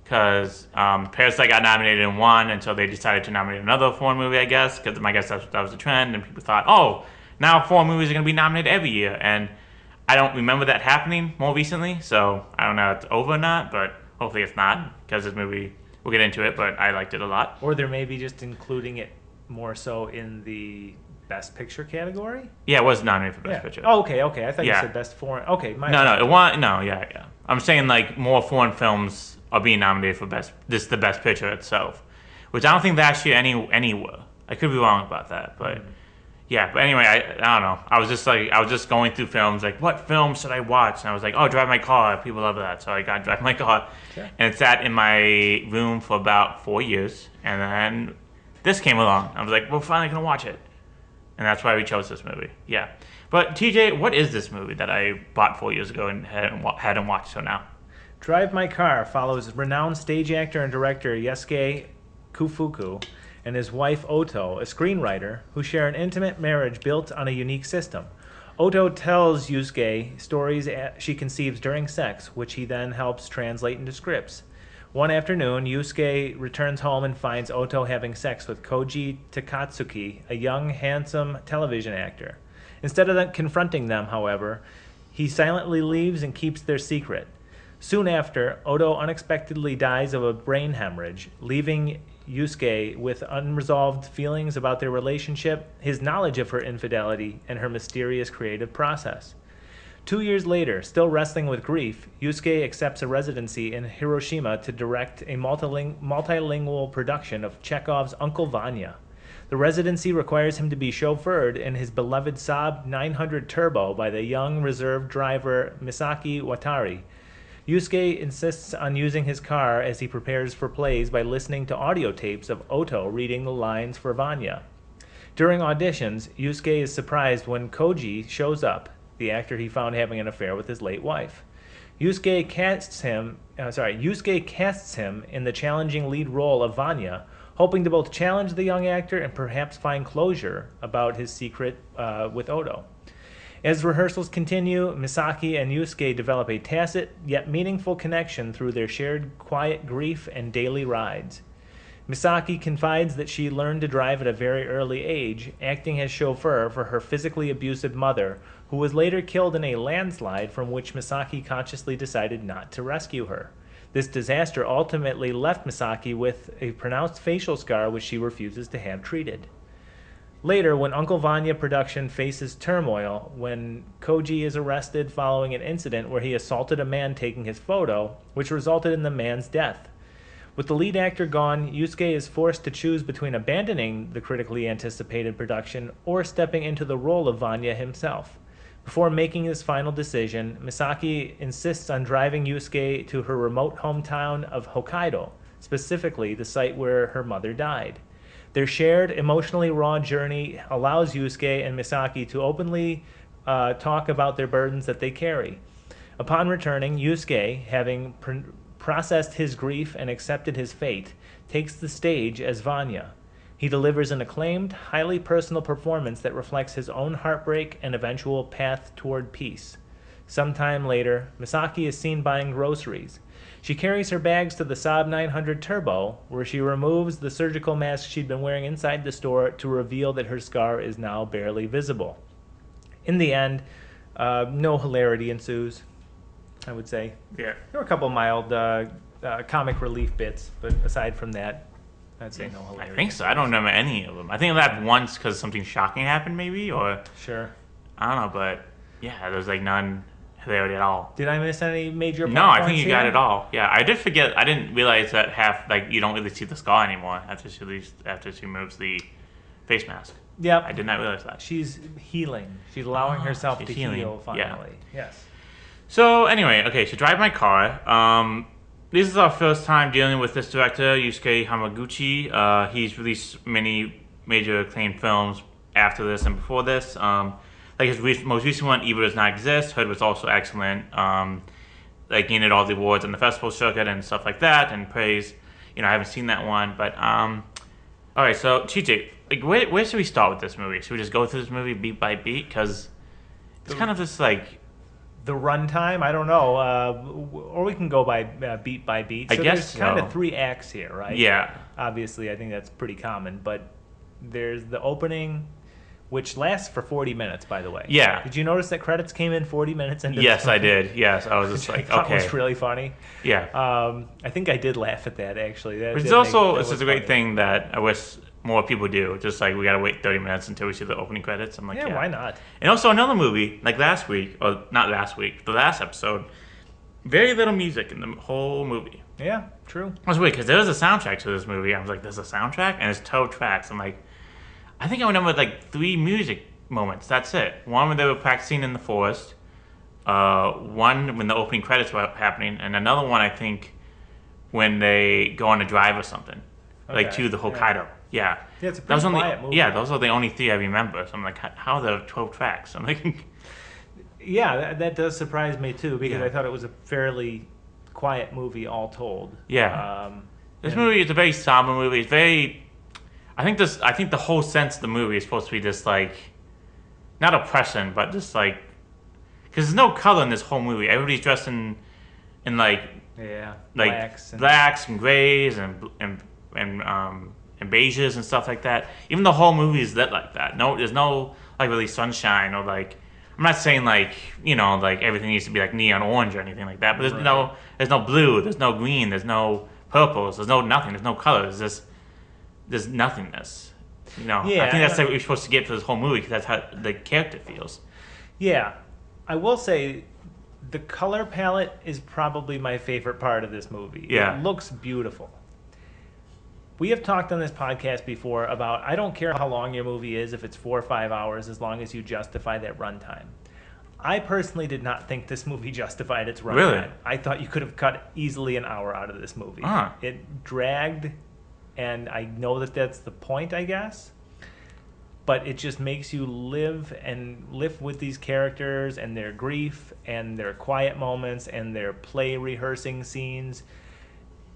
Because Parasite got nominated and won, and so they decided to nominate another foreign movie, I guess, because I guess that was the trend, and people thought, oh, now foreign movies are going to be nominated every year, and I don't remember that happening more recently, so I don't know if it's over or not, but hopefully it's not, because this movie, we'll get into it, but I liked it a lot. Or they're maybe just including it more so in the Best Picture category? Yeah, it was nominated for Best Picture. Oh, okay, I thought you said Best Foreign. Okay, yeah. I'm saying, like, more foreign films are being nominated for the Best Picture itself, which I don't think that's actually anywhere. I could be wrong about that, but yeah. But anyway, I don't know. I was just going through films, like what film should I watch? And I was like, oh, Drive My Car. People love that, so I got Drive My Car, and it sat in my room for about 4 years, and then this came along. I was like, we're finally gonna watch it, and that's why we chose this movie. Yeah. But TJ, what is this movie that I bought 4 years ago and hadn't watched till now? Drive My Car follows renowned stage actor and director Yusuke Kufuku and his wife Oto, a screenwriter, who share an intimate marriage built on a unique system. Oto tells Yusuke stories she conceives during sex, which he then helps translate into scripts. One afternoon, Yusuke returns home and finds Oto having sex with Koji Takatsuki, a young, handsome television actor. Instead of confronting them, however, he silently leaves and keeps their secret. Soon after, Oto unexpectedly dies of a brain hemorrhage, leaving Yusuke with unresolved feelings about their relationship, his knowledge of her infidelity, and her mysterious creative process. 2 years later, still wrestling with grief, Yusuke accepts a residency in Hiroshima to direct a multilingual production of Chekhov's Uncle Vanya. The residency requires him to be chauffeured in his beloved Saab 900 Turbo by the young reserve driver Misaki Watari. Yusuke insists on using his car as he prepares for plays by listening to audio tapes of Oto reading the lines for Vanya. During auditions, Yusuke is surprised when Koji shows up, the actor he found having an affair with his late wife. Yusuke casts him in the challenging lead role of Vanya, hoping to both challenge the young actor and perhaps find closure about his secret with Odo. As rehearsals continue, Misaki and Yusuke develop a tacit yet meaningful connection through their shared quiet grief and daily rides. Misaki confides that she learned to drive at a very early age, acting as chauffeur for her physically abusive mother, who was later killed in a landslide from which Misaki consciously decided not to rescue her. This disaster ultimately left Misaki with a pronounced facial scar which she refuses to have treated. Later, when Uncle Vanya production faces turmoil, when Koji is arrested following an incident where he assaulted a man taking his photo, which resulted in the man's death. With the lead actor gone, Yusuke is forced to choose between abandoning the critically anticipated production or stepping into the role of Vanya himself. Before making this final decision, Misaki insists on driving Yusuke to her remote hometown of Hokkaido, specifically the site where her mother died. Their shared, emotionally raw journey allows Yusuke and Misaki to openly talk about their burdens that they carry. Upon returning, Yusuke, having processed his grief and accepted his fate, takes the stage as Vanya. He delivers an acclaimed, highly personal performance that reflects his own heartbreak and eventual path toward peace. Sometime later, Misaki is seen buying groceries. She carries her bags to the Saab 900 Turbo, where she removes the surgical mask she'd been wearing inside the store to reveal that her scar is now barely visible. In the end, no hilarity ensues, I would say. Yeah. There were a couple mild comic relief bits, but aside from that, I'd say no hilarity. I think so. I don't remember any of them. I think I laughed once because something shocking happened, maybe, or... Sure. I don't know, but yeah, there's like none hilarity at all. Did I miss any major No, I think you got it all. Yeah, I did forget. I didn't realize that you don't really see the scar anymore after she removes the face mask. Yep. I did not realize that. She's healing. She's allowing herself to healing. heal finally. Yeah. Yes. So anyway, okay, so drive my car. This is our first time dealing with this director, Yusuke Hamaguchi. He's released many major acclaimed films after this and before this. Like his most recent one, Evil Does Not Exist, heard was also excellent. Like gained all the awards on the festival circuit and stuff like that, and praise. I haven't seen that one, but all right. So TJ, like, where should we start with this movie? Should we just go through this movie beat by beat? Because it's kind of just like the runtime. I don't know, or we can go by beat. I So guess there's kind of 3 acts here, right? Yeah. Obviously, I think that's pretty common, but there's the opening, which lasts for 40 minutes, by the way. Yeah. Did you notice that credits came in 40 minutes into Yes, I did. Yes, I was just like, okay. That was really funny. Yeah. I think I did laugh at that, actually. It's a great thing that I wish more people do. Just like, we got to wait 30 minutes until we see the opening credits. I'm like, yeah. Why not? And also another movie, like last week, or not last week, the last episode, very little music in the whole movie. Yeah, true. I was weird, because there was a soundtrack to this movie. I was like, there's a soundtrack? And it's 12 tracks. I'm like, I think I remember like 3 music moments. That's it. One when they were practicing in the forest. One when the opening credits were happening, and another one I think when they go on a drive or something, like to the Hokkaido. Yeah. Yeah, it's a pretty quiet movie. Yeah, those are the only 3 I remember. So I'm like, how are there 12 tracks? I'm like, yeah, that does surprise me too, because I thought it was a fairly quiet movie all told. Yeah. This movie is a very somber movie. It's very. I think the whole sense of the movie is supposed to be just like, not oppression, but just like, because there's no color in this whole movie. Everybody's dressed in like blacks and grays and beiges and stuff like that. Even the whole movie is lit like that. No, there's no like really sunshine or like. I'm not saying like like everything needs to be like neon orange or anything like that. But there's no blue, there's no green, there's no purples, there's no nothing, there's no colors. There's nothingness. I think that's what we're supposed to get for this whole movie, because that's how the character feels. Yeah. I will say the color palette is probably my favorite part of this movie. Yeah. It looks beautiful. We have talked on this podcast before about, I don't care how long your movie is, if it's 4 or 5 hours, as long as you justify that runtime. I personally did not think this movie justified its runtime. Really? I thought you could have cut easily an hour out of this movie. It dragged. And I know that that's the point, I guess. But it just makes you live with these characters and their grief and their quiet moments and their play rehearsing scenes.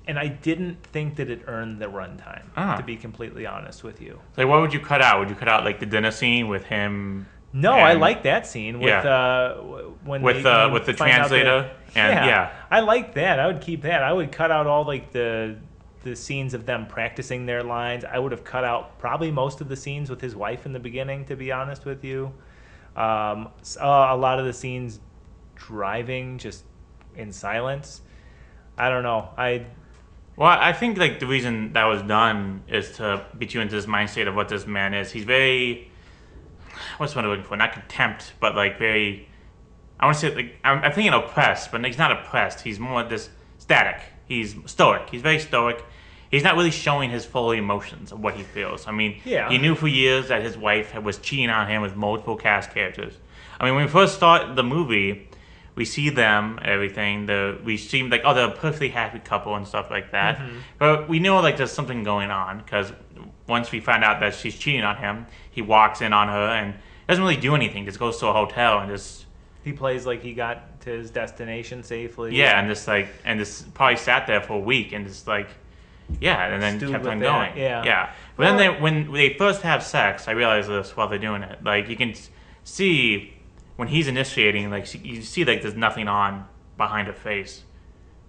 and I didn't think that it earned the runtime, to be completely honest with you. Like, what would you cut out? Would you cut out like the dinner scene with him? No, I like that scene with when with the translator. I like that. I would keep that. I would cut out all like the scenes of them practicing their lines. I would have cut out probably most of the scenes with his wife in the beginning, to be honest with you. A lot of the scenes driving just in silence. I don't know. Well, I think like the reason that was done is to get you into this mindset of what this man is. He's very, what's the word I'm looking for? Not contempt, but like very, I want to say like, I'm thinking oppressed, but he's not oppressed. He's more this static. He's stoic. He's very stoic. He's not really showing his full emotions of what he feels. I mean, he knew for years that his wife was cheating on him with multiple cast characters. I mean, when we first start the movie, we see them and everything. We see like, oh, they're a perfectly happy couple and stuff like that. Mm-hmm. But we know like there's something going on because once we find out that she's cheating on him, he walks in on her and doesn't really do anything. Just goes to a hotel and just... He plays like he got to his destination safely. Yeah, and just probably sat there for a week and just like... Yeah, and then kept on going. Yeah. But then when they first have sex, I realize this while they're doing it. Like, you can see when he's initiating, like, you see, like, there's nothing on behind her face.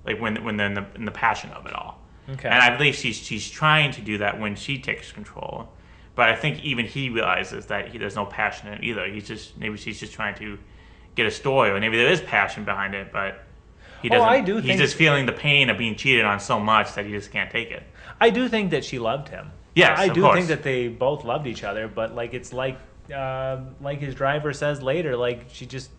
Like, when they're in the passion of it all. Okay. And I believe she's trying to do that when she takes control. But I think even he realizes that there's no passion in it either. Maybe she's just trying to get a story, or maybe there is passion behind it, but... He's just feeling the pain of being cheated on so much that he just can't take it. I do think that she loved him. Yes, I do think that they both loved each other, but like it's like his driver says later, like she just,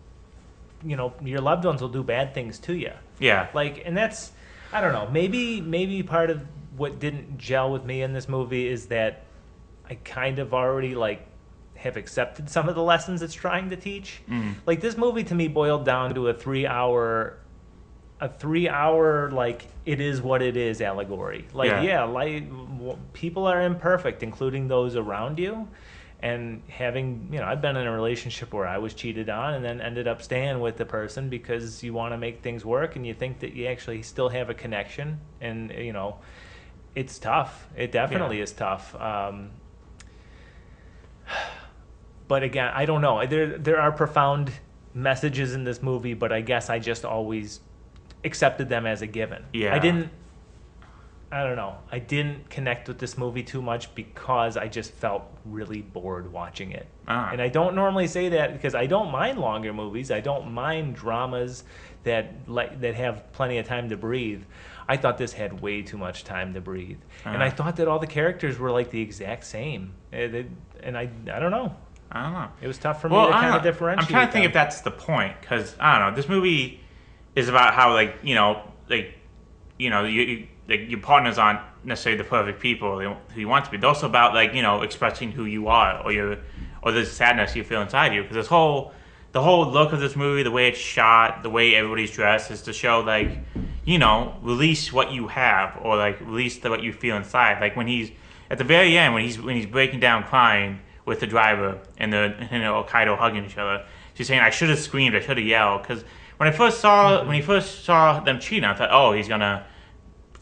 your loved ones will do bad things to you. Yeah. Like, and that's, I don't know, maybe part of what didn't gel with me in this movie is that I kind of already like have accepted some of the lessons it's trying to teach. Mm. Like this movie to me boiled down to a 3-hour like it is what it is allegory. Like people are imperfect, including those around you, and having I've been in a relationship where I was cheated on and then ended up staying with the person because you want to make things work and you think that you actually still have a connection, and it's tough. It definitely is tough. But again, I don't know. There are profound messages in this movie, but I guess I just always accepted them as a given. Yeah. I don't know. I didn't connect with this movie too much because I just felt really bored watching it. And I don't normally say that because I don't mind longer movies. I don't mind dramas that have plenty of time to breathe. I thought this had way too much time to breathe. And I thought that all the characters were like the exact same. And I don't know. I don't know. It was tough for me to kind of differentiate. I'm trying to think if that's the point, because I don't know. This movie is about how your partners aren't necessarily the perfect people who you want to be. It's also about expressing who you are or the sadness you feel inside you. Because the whole look of this movie, the way it's shot, the way everybody's dressed, is to show release what you have, or release what you feel inside. Like when he's at the very end, when he's breaking down crying with the driver and Kaido hugging each other, she's saying, "I should have screamed, I should have yelled," because when he first saw them cheating, I thought, oh, he's gonna,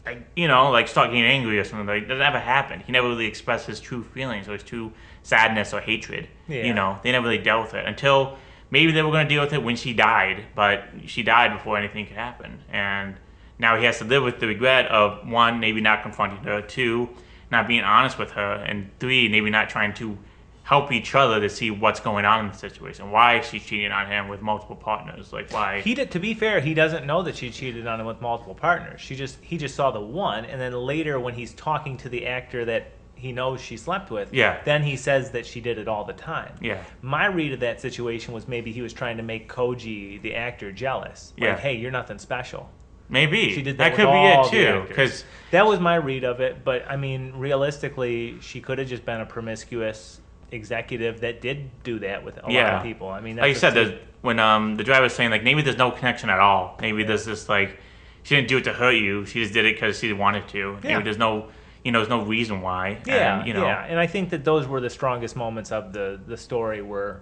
start getting angry or something. Like, that never happened. He never really expressed his true feelings or his true sadness or hatred. Yeah. They never really dealt with it until maybe they were gonna deal with it when she died, but she died before anything could happen. And now he has to live with the regret of 1, maybe not confronting her, 2, not being honest with her, and 3, maybe not trying to help each other to see what's going on in the situation. Why she's cheating on him with multiple partners? Like, why? To be fair, he doesn't know that she cheated on him with multiple partners. He just saw the one, and then later when he's talking to the actor that he knows she slept with, then he says that she did it all the time. Yeah. My read of that situation was maybe he was trying to make Koji, the actor, jealous. Like, hey, you're nothing special. Maybe. She did that could be it too. Because that was my read of it. But I mean, realistically, she could have just been a promiscuous executive that did do that with a lot of people. I mean, that's like you said, when the driver was saying maybe there's no connection at all. Maybe there's this she didn't do it to hurt you. She just did it because she wanted to. Maybe there's no there's no reason why. Yeah, and I think that those were the strongest moments of the story. Were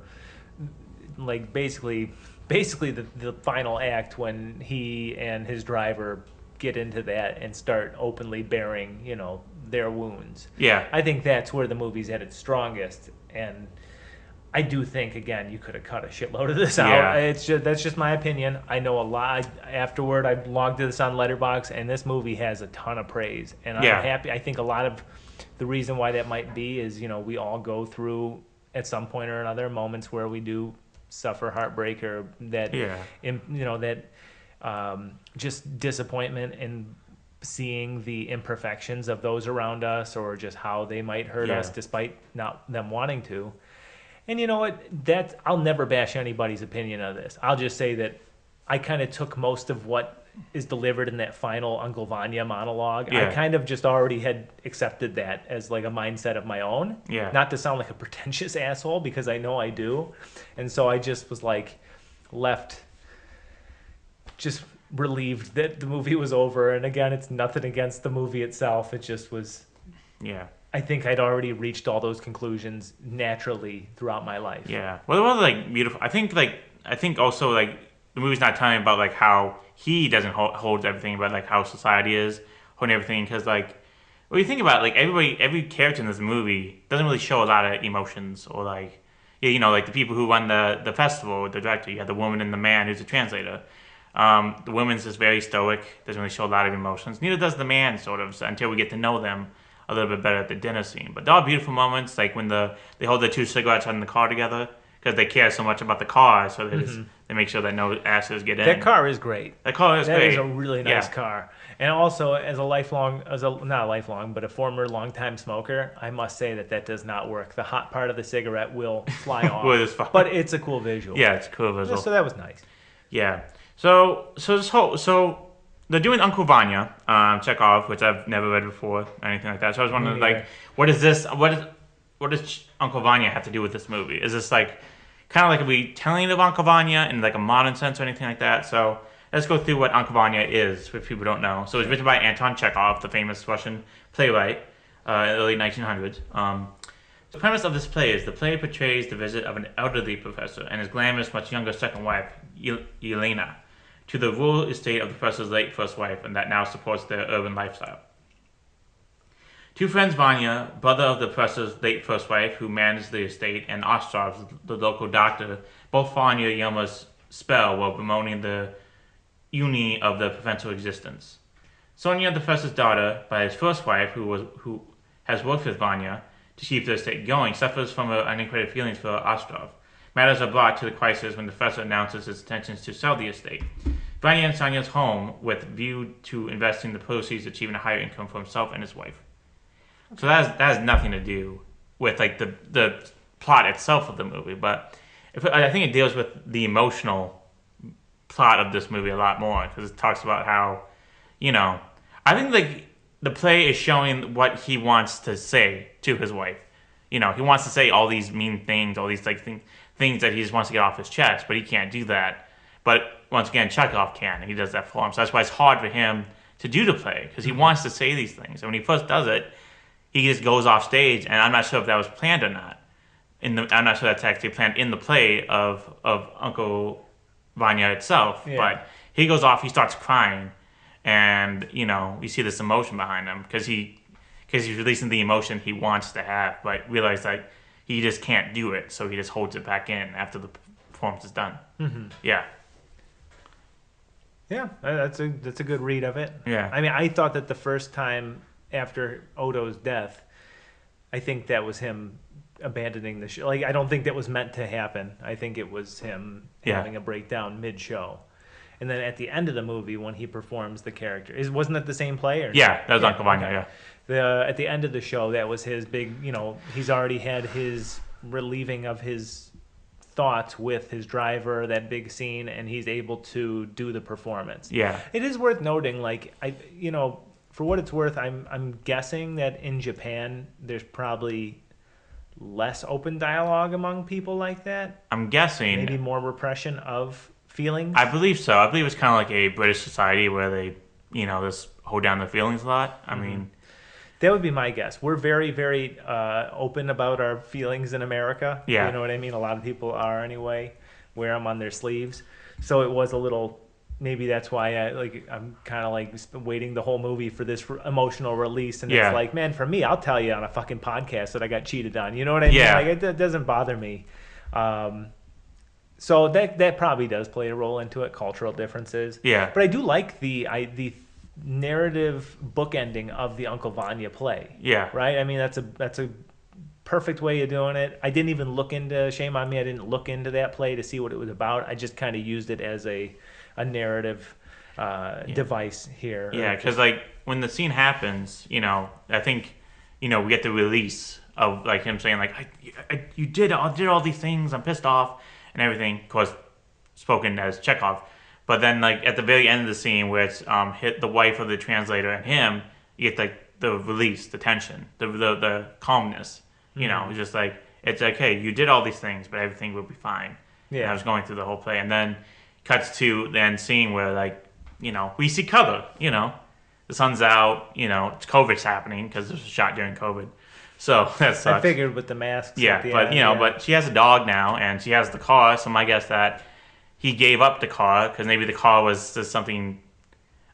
basically the final act when he and his driver get into that and start openly bearing, their wounds. Yeah. I think that's where the movie's at its strongest, and I do think, again, you could have cut a shitload of this out. Yeah. That's just my opinion. I know a lot. Afterward, I logged this on Letterboxd, and this movie has a ton of praise. And I'm happy. I think a lot of the reason why that might be is, we all go through, at some point or another, moments where we do suffer heartbreak or that, just disappointment in seeing the imperfections of those around us, or just how they might hurt us despite not them wanting to. And you know what? I'll never bash anybody's opinion of this. I'll just say that I kind of took most of what is delivered in that final Uncle Vanya monologue. I kind of just already had accepted that as like a mindset of my own. Yeah. Not to sound like a pretentious asshole, because I know I do. And so I just was like left just relieved that the movie was over. And again, it's nothing against the movie itself. It just was... Yeah. I think I'd already reached all those conclusions naturally throughout my life. Yeah. Well, it was like beautiful. I think also like the movie's not telling about like how he doesn't hold everything, but like how society is holding everything. Because like when you think about it, like every character in this movie doesn't really show a lot of emotions, or like like the people who run the festival, the director. You have the woman and the man who's a translator. The woman's just very stoic, doesn't really show a lot of emotions. Neither does the man, sort of, until we get to know them a little bit better at the dinner scene. But there are beautiful moments, like when they hold the two cigarettes in the car together, because they care so much about the car, so they make sure that no asses get in. That car is great. That car is great. That is a really nice car. And also, as a former longtime smoker, I must say that does not work. The hot part of the cigarette will fly off. But it's a cool visual. Yeah, it's a cool visual. So that was nice. Yeah. So they're doing Uncle Vanya, Chekhov, which I've never read before or anything like that. So I was wondering, like, what does Uncle Vanya have to do with this movie? Is this like kind of like a retelling of Uncle Vanya in like a modern sense or anything like that? So let's go through what Uncle Vanya is, if people don't know. So it's written by Anton Chekhov, the famous Russian playwright, in the early 1900s. The premise of this play is the play portrays the visit of an elderly professor and his glamorous, much younger second wife, Yelena, to the rural estate of the professor's late first wife, and that now supports their urban lifestyle. Two friends, Vanya, brother of the professor's late first wife, who managed the estate, and Ostrov, the local doctor, both fall under Yelma's spell while bemoaning the uni of the professor's existence. Sonia, the professor's daughter, by his first wife, who has worked with Vanya to keep the estate going, suffers from her unequated feelings for Ostrov. Matters are brought to the crisis when the professor announces his intentions to sell the estate. Vanya and Sonia's home with view to investing the proceeds, achieving a higher income for himself and his wife. So that has nothing to do with like the plot itself of the movie, but I think it deals with the emotional plot of this movie a lot more, because it talks about how, I think like the play is showing what he wants to say to his wife. He wants to say all these mean things, all these like things that he just wants to get off his chest, but he can't do that. But once again, Chekhov can, and he does that for him. So that's why it's hard for him to do the play, because he wants to say these things. And when he first does it, he just goes off stage, and I'm not sure if that was planned or not. I'm not sure that's actually planned in the play of Uncle Vanya itself. Yeah. But he goes off, he starts crying, and you see this emotion behind him, because he's releasing the emotion he wants to have, but realize that he just can't do it, so he just holds it back in after the performance is done. Mm-hmm. Yeah. Yeah, that's a good read of it. Yeah. I mean, I thought that the first time after Odo's death, I think that was him abandoning the show. Like, I don't think that was meant to happen. I think it was him having a breakdown mid-show. And then at the end of the movie, when he performs the character, wasn't that the same play? Or yeah, that was Uncle Vanya, yeah. At the end of the show, that was his big, he's already had his relieving of his thoughts with his driver, that big scene, and he's able to do the performance. Yeah. It is worth noting, like, for what it's worth, I'm guessing that in Japan, there's probably less open dialogue among people like that. I'm guessing. Maybe more repression of feelings. I believe so. I believe it's kind of like a British society where they, just hold down their feelings a lot. I mean, that would be my guess. We're very, very open about our feelings in America. Yeah. You know what I mean? A lot of people are anyway. Wear them on their sleeves. So it was a little maybe that's why I'm kind of like waiting the whole movie for this emotional release, and Yeah. it's like, man, for me, I'll tell you on a fucking podcast that I got cheated on. You know what I mean? Yeah. Like it doesn't bother me. So that probably does play a role into it, cultural differences. Yeah. But I do like the narrative bookending of the Uncle Vanya play. Yeah. Right. I mean, that's a perfect way of doing it. I didn't even look into, shame on me, I didn't look into that play to see what it was about. I just kind of used it as a narrative device here. Yeah, because like when the scene happens, I think, we get the release of like him saying like, you did all these things, I'm pissed off and everything, of course, spoken as Chekhov. But then like at the very end of the scene where it's hit the wife of the translator and him, you get like the release, the tension, the calmness. It's just like, it's like, hey, you did all these things, but everything will be fine. Yeah. And I was going through the whole play. And then cuts to then scene where, like, we see color, The sun's out, COVID's happening because this was shot during COVID. So that sucks. I figured with the masks. Yeah, but, but she has a dog now and she has the car. So my guess that he gave up the car because maybe the car was just something,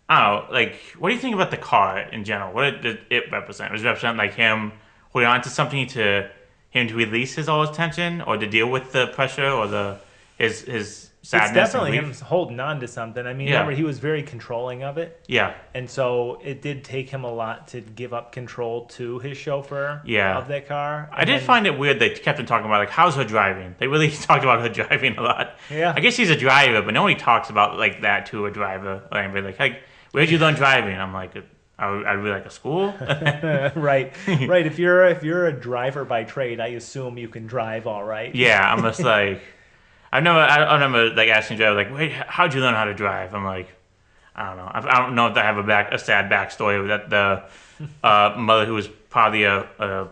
I don't know, like, what do you think about the car in general? What did it represent? Does it represent, like, him holding on to something to him to release all his tension or to deal with the pressure or his sadness? It's definitely him holding on to something. I mean, remember, he was very controlling of it. Yeah. And so it did take him a lot to give up control to his chauffeur of that car. I did find it weird they kept on talking about, like, how's her driving? They really talked about her driving a lot. Yeah. I guess she's a driver, but nobody talks about, like, that to a driver. Like, hey, where'd you learn driving? I'm like, I really like a school. Right. If you're a driver by trade, I assume you can drive all right. Yeah, I'm just like, I remember like asking driver, like, wait, how'd you learn how to drive? I'm like, I don't know. I don't know if I have a sad backstory that the mother who was probably a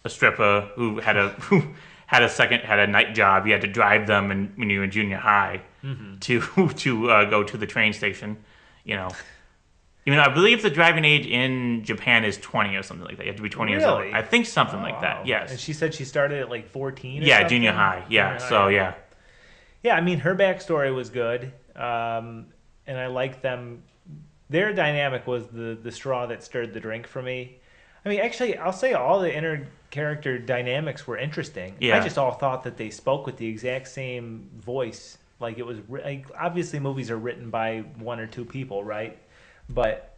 stripper who had a night job. You had to drive them when you were in junior high to go to the train station, I believe the driving age in Japan is 20 or something like that. You have to be 20 years old. I think something like that, yes. And she said she started at like 14 or Yeah, something? junior high. Yeah, yeah. Yeah, I mean, her backstory was good. And I liked them. Their dynamic was the straw that stirred the drink for me. I mean, actually, I'll say all the inner character dynamics were interesting. Yeah. I just all thought that they spoke with the exact same voice. Like, it was... obviously, movies are written by one or two people, right? But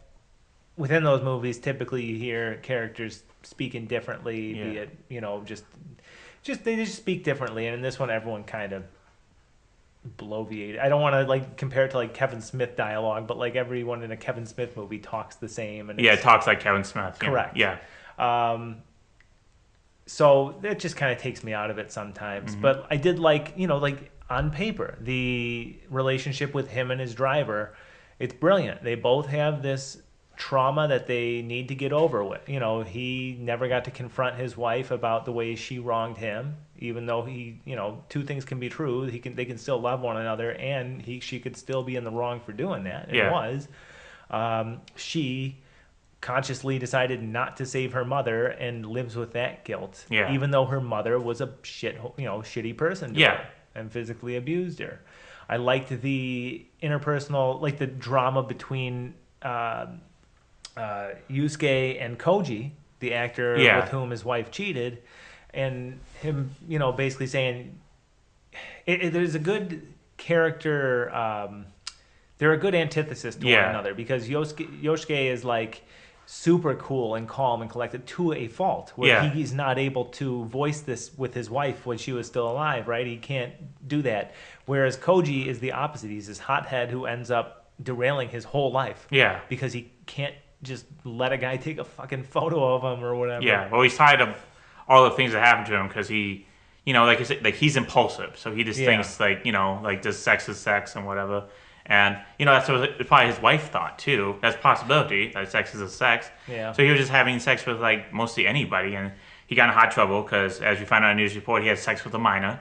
within those movies, typically you hear characters speaking differently, be it, they just speak differently. And in this one, everyone kind of bloviated. I don't want to like compare it to like Kevin Smith dialogue, but like everyone in a Kevin Smith movie talks the same. And it talks like Kevin Smith. Correct. Yeah. So that just kind of takes me out of it sometimes. But I did like, like on paper, the relationship with him and his driver. It's brilliant. They both have this trauma that they need to get over with. He never got to confront his wife about the way she wronged him, even though two things can be true. They can still love one another, and she could still be in the wrong for doing that. It was. She consciously decided not to save her mother and lives with that guilt, even though her mother was a shitty person to her and physically abused her. I liked the interpersonal, like the drama between Yusuke and Koji, the actor with whom his wife cheated, and him, basically saying, there's a good character, they're a good antithesis to one another, because Yosuke is like super cool and calm and collected to a fault, where he's not able to voice this with his wife when she was still alive, right? He can't do that. Whereas Koji is the opposite. He's this hothead who ends up derailing his whole life. Yeah. Because he can't just let a guy take a fucking photo of him or whatever. Yeah. Well, he's tired of all the things that happened to him because he, like you said, like he's impulsive. So he just thinks like, like just sex is sex and whatever. And, that's what probably his wife thought, too. That's a possibility, that sex is a sex. Yeah. So he was just having sex with, like, mostly anybody. And he got in hot trouble because, as we found out in a news report, he had sex with a minor.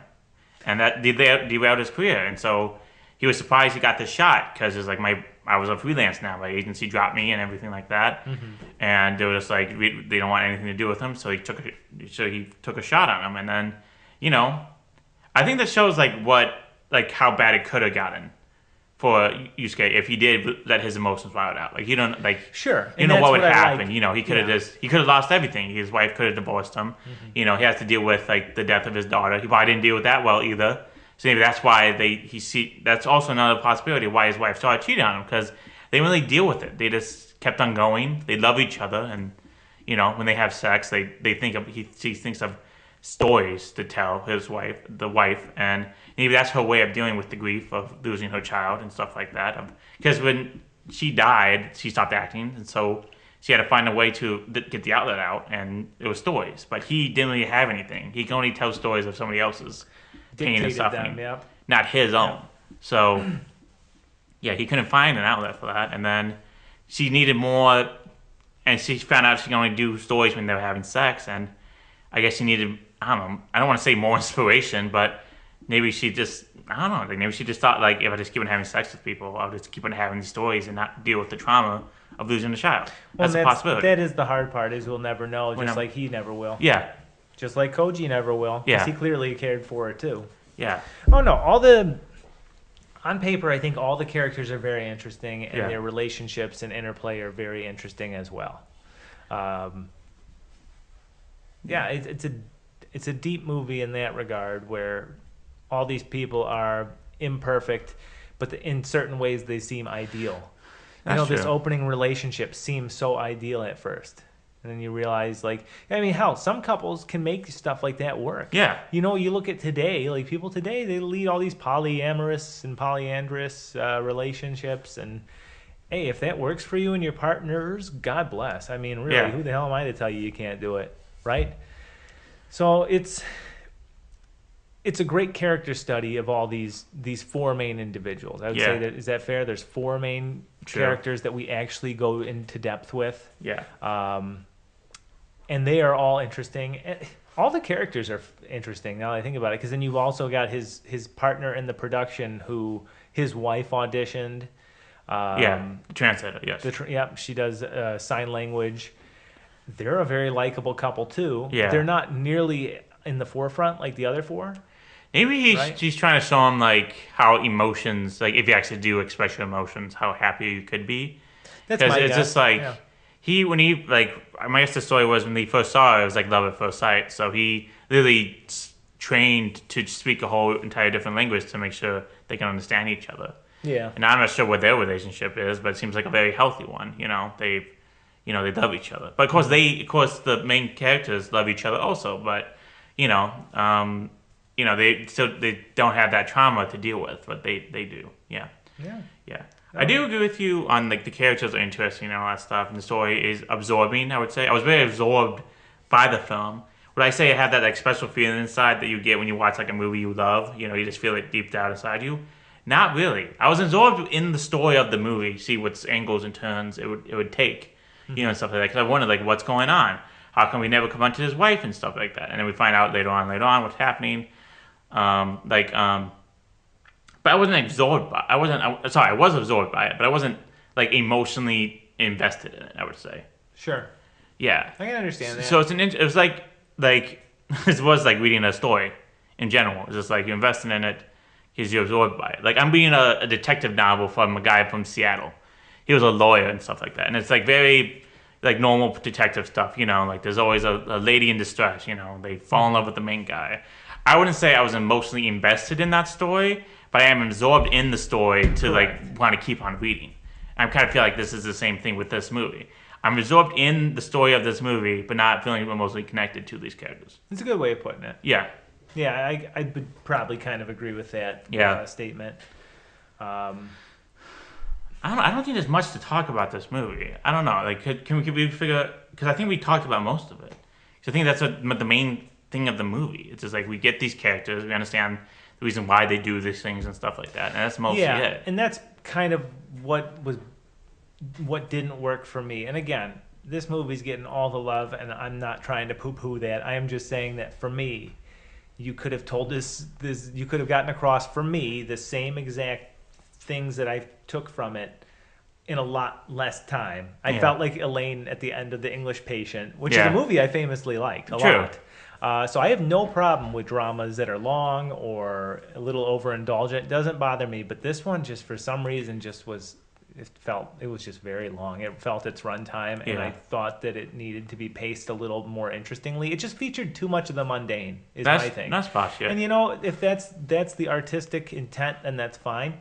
And that derailed his career. And so he was surprised he got this shot because it's like, I was a freelance now. My agency dropped me and everything like that. And they were just like, they don't want anything to do with him. So he took a shot on him. And then, I think that shows, like, how bad it could have gotten. for Yusuke if he did let his emotions wild out. Like you don't like sure. You know what would happen. You know, he could have he could have lost everything. His wife could have divorced him. Mm-hmm. You know, he has to deal with like the death of his daughter. He probably didn't deal with that well either. So maybe that's why that's also another possibility why his wife started cheating on him, because they didn't really deal with it. They just kept on going. They love each other, and you know, when they have sex, he thinks of stories to tell the wife, and maybe that's her way of dealing with the grief of losing her child and stuff like that. Because when she died, she stopped acting, and so she had to find a way to get the outlet out, and it was stories. But he didn't really have anything. He can only tell stories of somebody else's pain and suffering, not his own. So, yeah, he couldn't find an outlet for that, and then she needed more, and she found out she can only do stories when they were having sex, and I guess she needed, I don't want to say more inspiration, but maybe she just, like maybe she just thought, like, if I just keep on having sex with people, I'll just keep on having these stories and not deal with the trauma of losing a child. That's a possibility. That is the hard part, is we'll never know, like he never will. Yeah. Just like Koji never will, because he clearly cared for it too. Yeah. Oh, no, on paper, I think all the characters are very interesting, and their relationships and interplay are very interesting as well. It's a deep movie in that regard, where all these people are imperfect, but in certain ways they seem ideal. This opening relationship seems so ideal at first. And then you realize, hell, some couples can make stuff like that work. Yeah. You look at today, like people today, they lead all these polyamorous and polyandrous relationships. And, hey, if that works for you and your partners, God bless. I mean, really, who the hell am I to tell you can't do it, right? So it's a great character study of all these four main individuals. I would say that, is that fair? There's four main characters that we actually go into depth with. Yeah. And they are all interesting. All the characters are interesting now that I think about it, because then you've also got his partner in the production who his wife auditioned. Translator, yes. She does sign language. They're a very likable couple too. Yeah. They're not nearly in the forefront like the other four. Maybe she's trying to show him like how emotions, like if you actually do express your emotions, how happy you could be. That's my guess. It's just like my guess the story was when he first saw it was like love at first sight. So he literally trained to speak a whole entire different language to make sure they can understand each other. Yeah. And I'm not sure what their relationship is, but it seems like a very healthy one. They love each other. But of course the main characters love each other also. But they don't have that trauma to deal with, but they do. Yeah. Yeah. Yeah. I do agree with you on like the characters are interesting and all that stuff, and the story is absorbing. I would say I was very absorbed by the film. Would I say I have that like special feeling inside that you get when you watch like a movie you love? You just feel it deep down inside you. Not really. I was absorbed in the story of the movie, see what angles and turns it would take, and stuff like that. Because I wondered like what's going on. How come we never come onto his wife and stuff like that? And then we find out later on what's happening. But I wasn't absorbed by. I was absorbed by it, but I wasn't like emotionally invested in it. I would say. Sure. Yeah. I can understand that. So it was like it was like reading a story in general. It's just like you're investing in it because you're absorbed by it. Like I'm reading a detective novel from a guy from Seattle. He was a lawyer and stuff like that, and it's like very like normal detective stuff. Like there's always a lady in distress. They fall in love with the main guy. I wouldn't say I was emotionally invested in that story, but I am absorbed in the story to like want to keep on reading. I kind of feel like this is the same thing with this movie. I'm absorbed in the story of this movie, but not feeling emotionally connected to these characters. It's a good way of putting it. Yeah. Yeah, I would probably kind of agree with that statement. I don't think there's much to talk about this movie. I don't know. Like, can we figure? Because I think we talked about most of it. Because I think that's the main thing of the movie. It's just like we get these characters, we understand the reason why they do these things and stuff like that, and that's mostly it. And that's kind of what didn't work for me. And again, this movie's getting all the love, and I'm not trying to poo-poo that. I am just saying that for me, you could have told this you could have gotten across for me the same exact things that I took from it in a lot less time. I felt like Elaine at the end of The English Patient, which is a movie I famously liked a lot. So I have no problem with dramas that are long or a little overindulgent. It doesn't bother me, but this one just for some reason just was. It was just very long. It felt its runtime, and I thought that it needed to be paced a little more interestingly. It just featured too much of the mundane. My thing. That's possible. And if that's the artistic intent, then that's fine.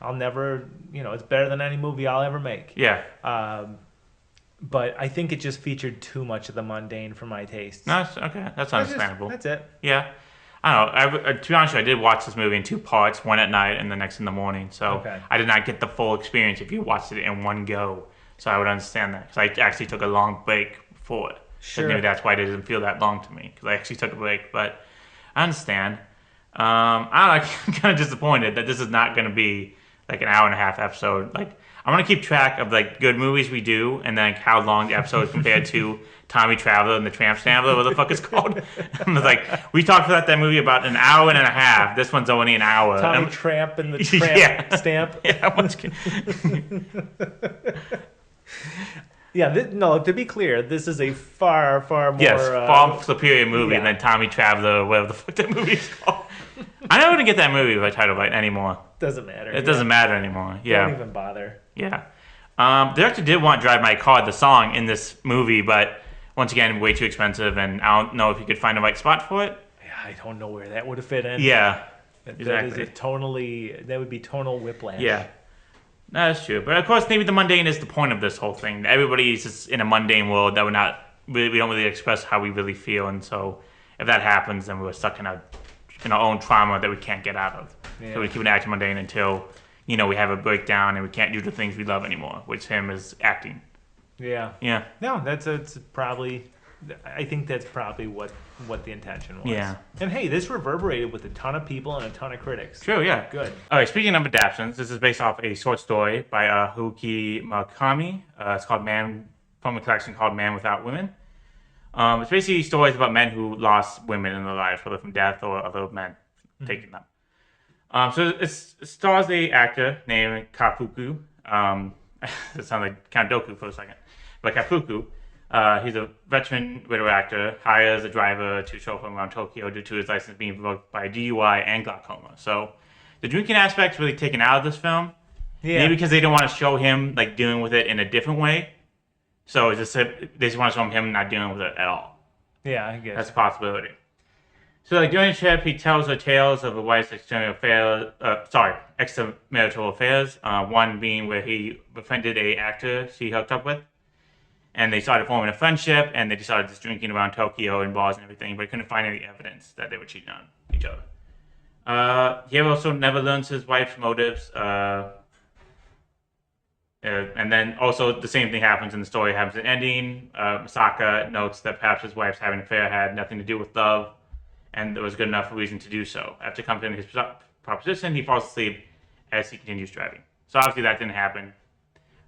I'll never, it's better than any movie I'll ever make. Yeah. But I think it just featured too much of the mundane for my taste. That's okay. That's understandable. That's it. Yeah. I don't know. To be honest, I did watch this movie in 2 parts, one at night and the next in the morning. So I did not get the full experience if you watched it in one go. So I would understand that because I actually took a long break for it. Sure. So maybe that's why it didn't feel that long to me because I actually took a break. But I understand. I'm kind of disappointed that this is not going to be like an hour and a half episode. Like I'm gonna keep track of like good movies we do and then how long the episode is compared to Tommy Traveler and the Tramp Stamp, what the fuck it's called. I was like, we talked about that movie about an hour and a half. This one's only an hour. Tommy Tramp and the Tramp Stamp. Yeah, Yeah, no, to be clear, this is a far more... Yes, far superior movie than Tommy Traveler or whatever the fuck that movie is called. I never gonna get that movie by title right anymore. Doesn't matter. It doesn't matter anymore. Yeah. Don't even bother. Yeah. The director did want Drive My Car, the song, in this movie, but once again, way too expensive, and I don't know if you could find the right spot for it. Yeah, I don't know where that would have fit in. Yeah, exactly. That would be tonal whiplash. Yeah, that's true. But of course, maybe the mundane is the point of this whole thing. Everybody's just in a mundane world that we don't really express how we really feel, and so if that happens, then we're stuck in our own trauma that we can't get out of. Yeah. So we keep acting mundane until we have a breakdown and we can't do the things we love anymore, which him is acting. Yeah. Yeah. No, that's probably. I think that's probably what the intention was. Yeah. And hey, this reverberated with a ton of people and a ton of critics. True. Yeah. Good. All right. Speaking of adaptations, this is based off a short story by Haruki Murakami. It's called from a collection called Man Without Women. It's basically stories about men who lost women in their lives, whether from death or other men taking them. So it stars a actor named Kafuku. It sounds like Count Dooku for a second. But Kafuku, he's a veteran widow actor, hires a driver to chauffeur him around Tokyo due to his license being revoked by DUI and glaucoma. So the drinking aspect's really taken out of this film. Yeah. Maybe because they don't want to show him like dealing with it in a different way. So it's just they just want to show him not dealing with it at all. Yeah, I guess. That's a possibility. So like during the trip, he tells her tales of a wife's extramarital affairs. One being where he befriended a actor she hooked up with, and they started forming a friendship, and they decided just drinking around Tokyo and bars and everything, but couldn't find any evidence that they were cheating on each other. He also never learns his wife's motives. And then also the same thing happens in the story. Happens in ending. Masaka notes that perhaps his wife's having an affair had nothing to do with love, and there was good enough reason to do so. After coming to his proposition, he falls asleep as he continues driving. So obviously that didn't happen.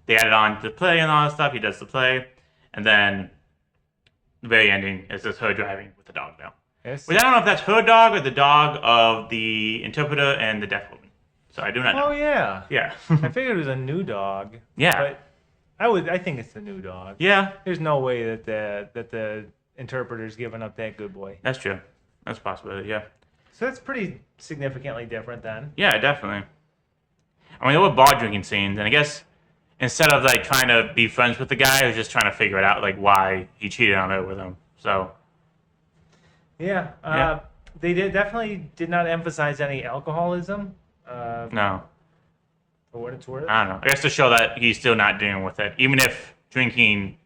They added on the play and all that stuff. He does the play, and then the very ending is just her driving with the dog now. Yes. But I don't know if that's her dog or the dog of the interpreter and the deaf woman. So I do not know. Oh yeah. Yeah. I figured it was a new dog. Yeah. But I think it's the new dog. Yeah. There's no way that the interpreter's giving up that good boy. That's true. That's a possibility, yeah. So that's pretty significantly different then. Yeah, definitely. I mean, there were bar drinking scenes, and I guess instead of like trying to be friends with the guy, I was just trying to figure it out, like why he cheated on her with him. So. Yeah. They definitely did not emphasize any alcoholism. No. For what it's worth. I don't know. I guess to show that he's still not dealing with it, even if drinking.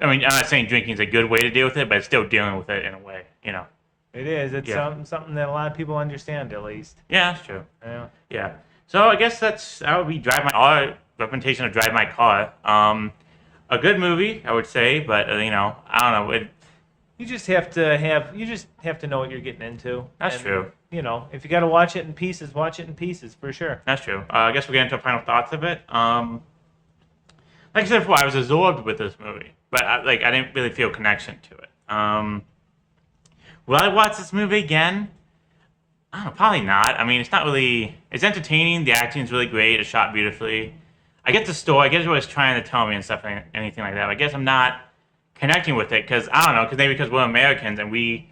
I mean, I'm not saying drinking is a good way to deal with it, but it's still dealing with it in a way, It is. It's something that a lot of people understand, at least. Yeah, that's true. Yeah. Yeah. So I guess that would be our representation of Drive My Car. A good movie, I would say, but I don't know. You just have to know what you're getting into. That's true. If you got to watch it in pieces, watch it in pieces for sure. That's true. I guess we'll get into final thoughts of it. Like I said before, I was absorbed with this movie, but I didn't really feel a connection to it. Will I watch this movie again? I don't know, probably not. I mean, it's not really. It's entertaining. The acting is really great. It's shot beautifully. I get the story. I get what it's trying to tell me and stuff, and anything like that. But I guess I'm not connecting with it because I don't know. Because we're Americans and we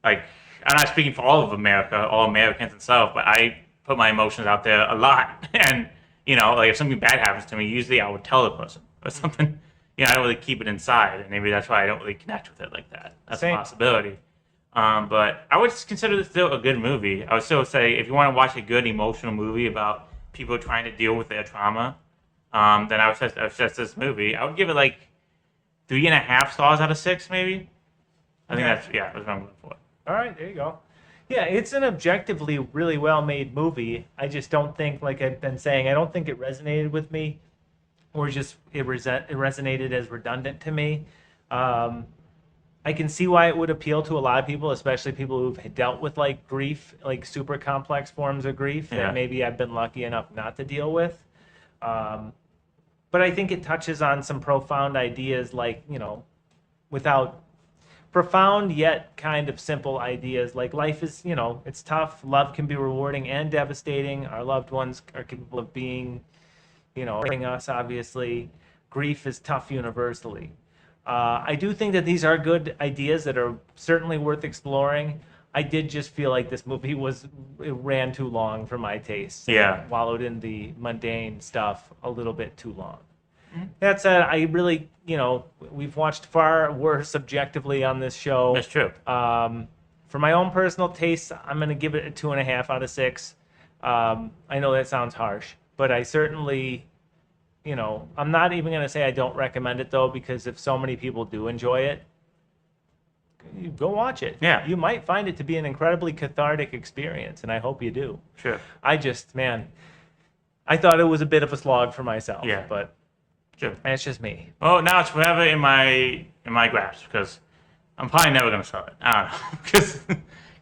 like, I'm not speaking for all of America, all Americans and stuff, but I put my emotions out there a lot. And, like if something bad happens to me, usually I would tell the person or something. I don't really keep it inside. And maybe that's why I don't really connect with it like that. That's a possibility. But I would consider this still a good movie. I would still say if you want to watch a good emotional movie about people trying to deal with their trauma, then I would suggest this movie. I would give it like 3.5 stars out of 6, maybe. I think that's what I'm going for. All right, there you go. Yeah, it's an objectively really well-made movie. I just don't think, like I've been saying, I don't think it resonated with me, or just it resonated as redundant to me. I can see why it would appeal to a lot of people, especially people who've dealt with like grief, like super complex forms of grief that maybe I've been lucky enough not to deal with. But I think it touches on some profound ideas, like, without profound yet kind of simple ideas, like life is, it's tough. Love can be rewarding and devastating. Our loved ones are capable of being, hurting us, obviously. Grief is tough universally. I do think that these are good ideas that are certainly worth exploring. I did just feel like this movie it ran too long for my taste. Yeah. Wallowed in the mundane stuff a little bit too long. Mm-hmm. That said, I really, we've watched far worse objectively on this show. That's true. For my own personal taste, I'm going to give it a 2.5 out of 6. I know that sounds harsh, but I certainly, I'm not even going to say I don't recommend it, though, because if so many people do enjoy it, go watch it. Yeah. You might find it to be an incredibly cathartic experience, and I hope you do. Sure. I thought it was a bit of a slog for myself. Yeah. But sure. That's just me. Well, now it's forever in my grasp, because I'm probably never going to sell it. I don't know. Because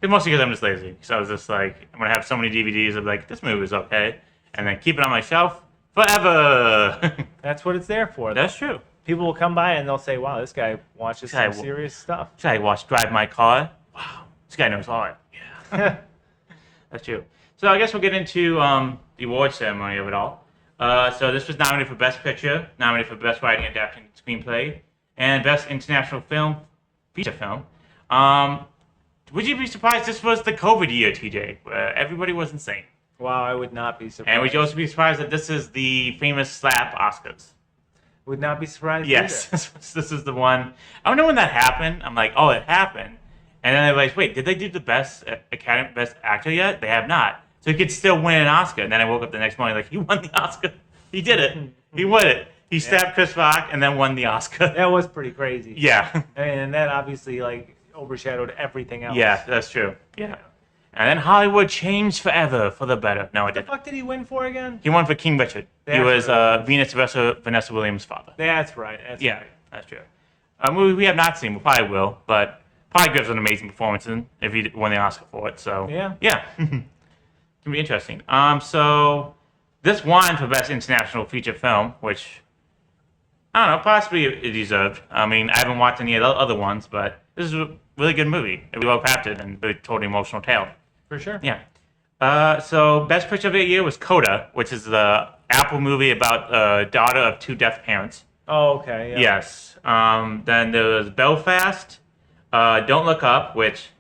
mostly because I'm just lazy. So I was just like, I'm going to have so many DVDs of like, this movie is okay, and then keep it on my shelf forever. That's what it's there for. That's true. People will come by and they'll say, wow, this guy watches some serious stuff. This guy watched Drive My Car. Wow, this guy knows art. Yeah. That's true. So I guess we'll get into the award ceremony of it all. So this was nominated for Best Picture, nominated for Best Writing Adaptation Screenplay, and Best International Feature Film. Would you be surprised this was the COVID year, TJ, where everybody was insane? Wow, I would not be surprised. And would you also be surprised that this is the famous slap Oscars? Would not be surprised Yes, this is the one. I don't know when that happened. I'm like, oh, it happened. And then they're like, wait, did they do the Best Actor yet? They have not. So he could still win an Oscar. And then I woke up the next morning like, he won the Oscar. He did it. He won it. He stabbed Chris Rock and then won the Oscar. That was pretty crazy. Yeah. And that obviously overshadowed everything else. Yeah, that's true. Yeah. And then Hollywood changed forever for the better. No, it didn't. What the fuck did he win for again? He won for King Richard. He was Vanessa Williams' father. That's right. That's true. A movie we have not seen. We probably will, but probably gives an amazing performance if he won the Oscar for it. So yeah. It's gonna be interesting. So this won for Best International Feature Film, which I don't know, possibly it deserved. I mean, I haven't watched any of the other ones, but this is a really good movie. It was well crafted and really told an emotional tale. For sure. Yeah. So Best Picture of the Year was Coda, which is the Apple movie about a daughter of 2 deaf parents. Oh, okay. Yeah. Yes. Then there was Belfast, Don't Look Up, which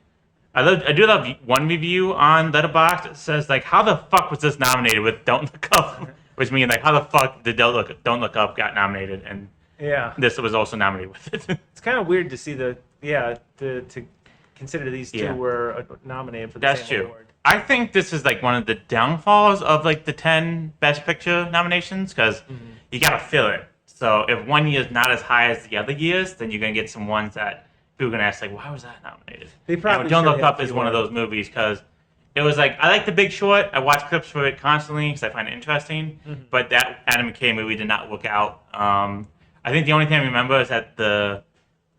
I do love one review on Letterboxd that says like, how the fuck was this nominated with Don't Look Up? Which means like, how the fuck did Don't Look Up got nominated? And this was also nominated with it. It's kind of weird to see to consider these two were nominated for the same award. True. I think this is like one of the downfalls of like the 10 Best Picture nominations, because you gotta fill it. So if one year is not as high as the other years, then you're gonna get some ones that people are gonna ask like, why was that nominated? They probably Don't Look Up is one of those movies because it was like, I like The Big Short. I watch clips for it constantly because I find it interesting. But that Adam McKay movie did not work out. I think the only thing I remember is that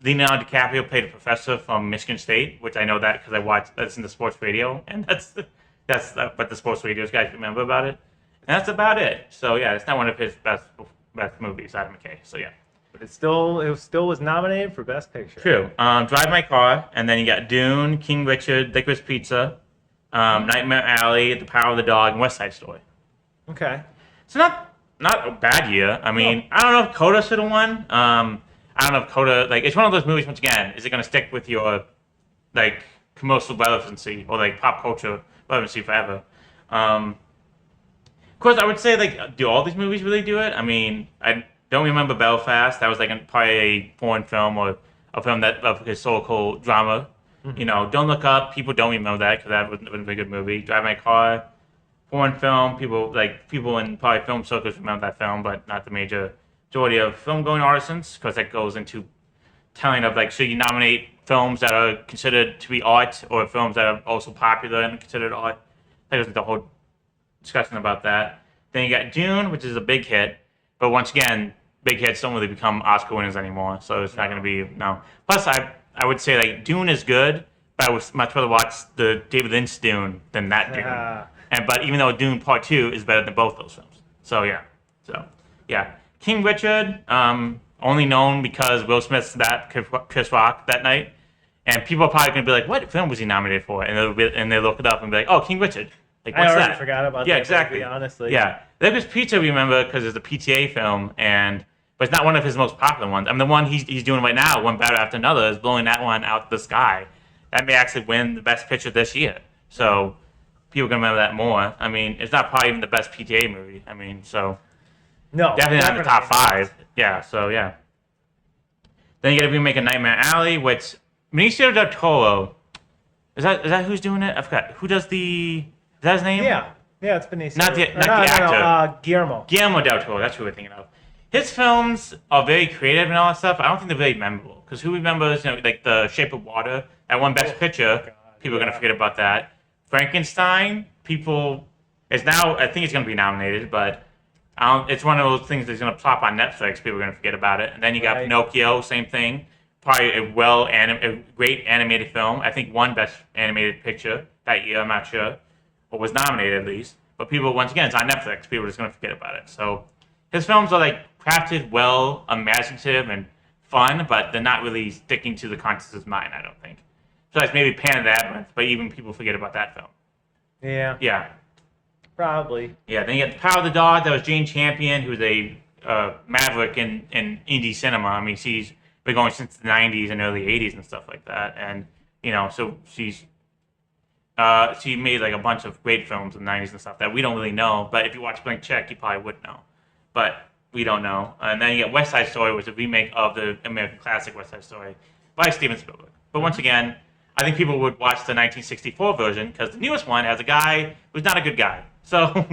Leonardo DiCaprio played a professor from Michigan State, which I know that because I listen to sports radio, and that's what the sports radio guys remember about it. And that's about it. So yeah, it's not one of his best movies, Adam McKay. So yeah. But it still was nominated for Best Picture. True. Drive My Car, and then you got Dune, King Richard, Licorice Pizza, Nightmare Alley, The Power of the Dog, and West Side Story. Okay. So not a bad year. I mean, I don't know if Coda should have won. I don't know if Coda, like, it's one of those movies, once again, is it going to stick with your, like, commercial relevancy or like pop culture relevancy forever. Of course, I would say like, do all these movies really do it? I mean, I don't remember Belfast. That was like probably a foreign film or a film that of historical drama. You know, Don't Look Up. People don't remember that because that would be a good movie. Drive My Car, foreign film. People in probably film circles remember that film, but not the majority of film going artisans because that goes into telling of like, should you nominate films that are considered to be art or films that are also popular and considered art? That goes into the whole discussion about that. Then you got Dune, which is a big hit, but once again, big hits don't really become Oscar winners anymore, so it's not going to be no. Plus, I would say like Dune is good, but I would much rather watch the David Lynch Dune than that Dune. But even though Dune Part 2 is better than both those films, so yeah, King Richard, only known because Will Smith's that Chris Rock that night, and people are probably going to be like, what film was he nominated for? And they look it up and be like, oh, King Richard. Like, what's I already that? forgot about yeah, that. Exactly. Movie, honestly. Yeah, Licorice Pizza, remember, because it's a PTA film, but it's not one of his most popular ones. I mean, the one he's doing right now, one better after another, is blowing that one out the sky. That may actually win the Best Picture this year. So people can remember that more. I mean, it's not probably even the best PTA movie. I mean, so no, definitely not in the top 5. Yeah, so yeah. Then you got to remake a Nightmare Alley, which Benicio del Toro. Is that who's doing it? I forgot. Who does the? Is that his name? Yeah, it's Benicio. Not the actor. No, Guillermo. Guillermo del Toro. That's who we're thinking of. His films are very creative and all that stuff. I don't think they're very memorable because who remembers, like The Shape of Water, that one Best Picture? God, people are gonna forget about that. Frankenstein. It's now. I think it's gonna be nominated, but it's one of those things that's gonna plop on Netflix. People are gonna forget about it. And then you got Pinocchio. Same thing. Probably a great animated film. I think won Best Animated Picture that year. I'm not sure, or was nominated at least. But people, once again, it's on Netflix. People are just gonna forget about it. So his films are like crafted well, imaginative, and fun, but they're not really sticking to the consciousness mind. I don't think. So that's maybe Pan of the Labyrinth, but even people forget about that film. Yeah. Yeah. Probably. Yeah. Then you got The Power of the Dog. That was Jane Campion, who's a maverick in indie cinema. I mean, she's been going since the 90s and early 80s and stuff like that. And, so she made like a bunch of great films in the 90s and stuff that we don't really know. But if you watch Blank Check, you probably would know. But we don't know. And then you get West Side Story, which is a remake of the American classic West Side Story by Steven Spielberg. But once again, I think people would watch the 1964 version because the newest one has a guy who's not a good guy. So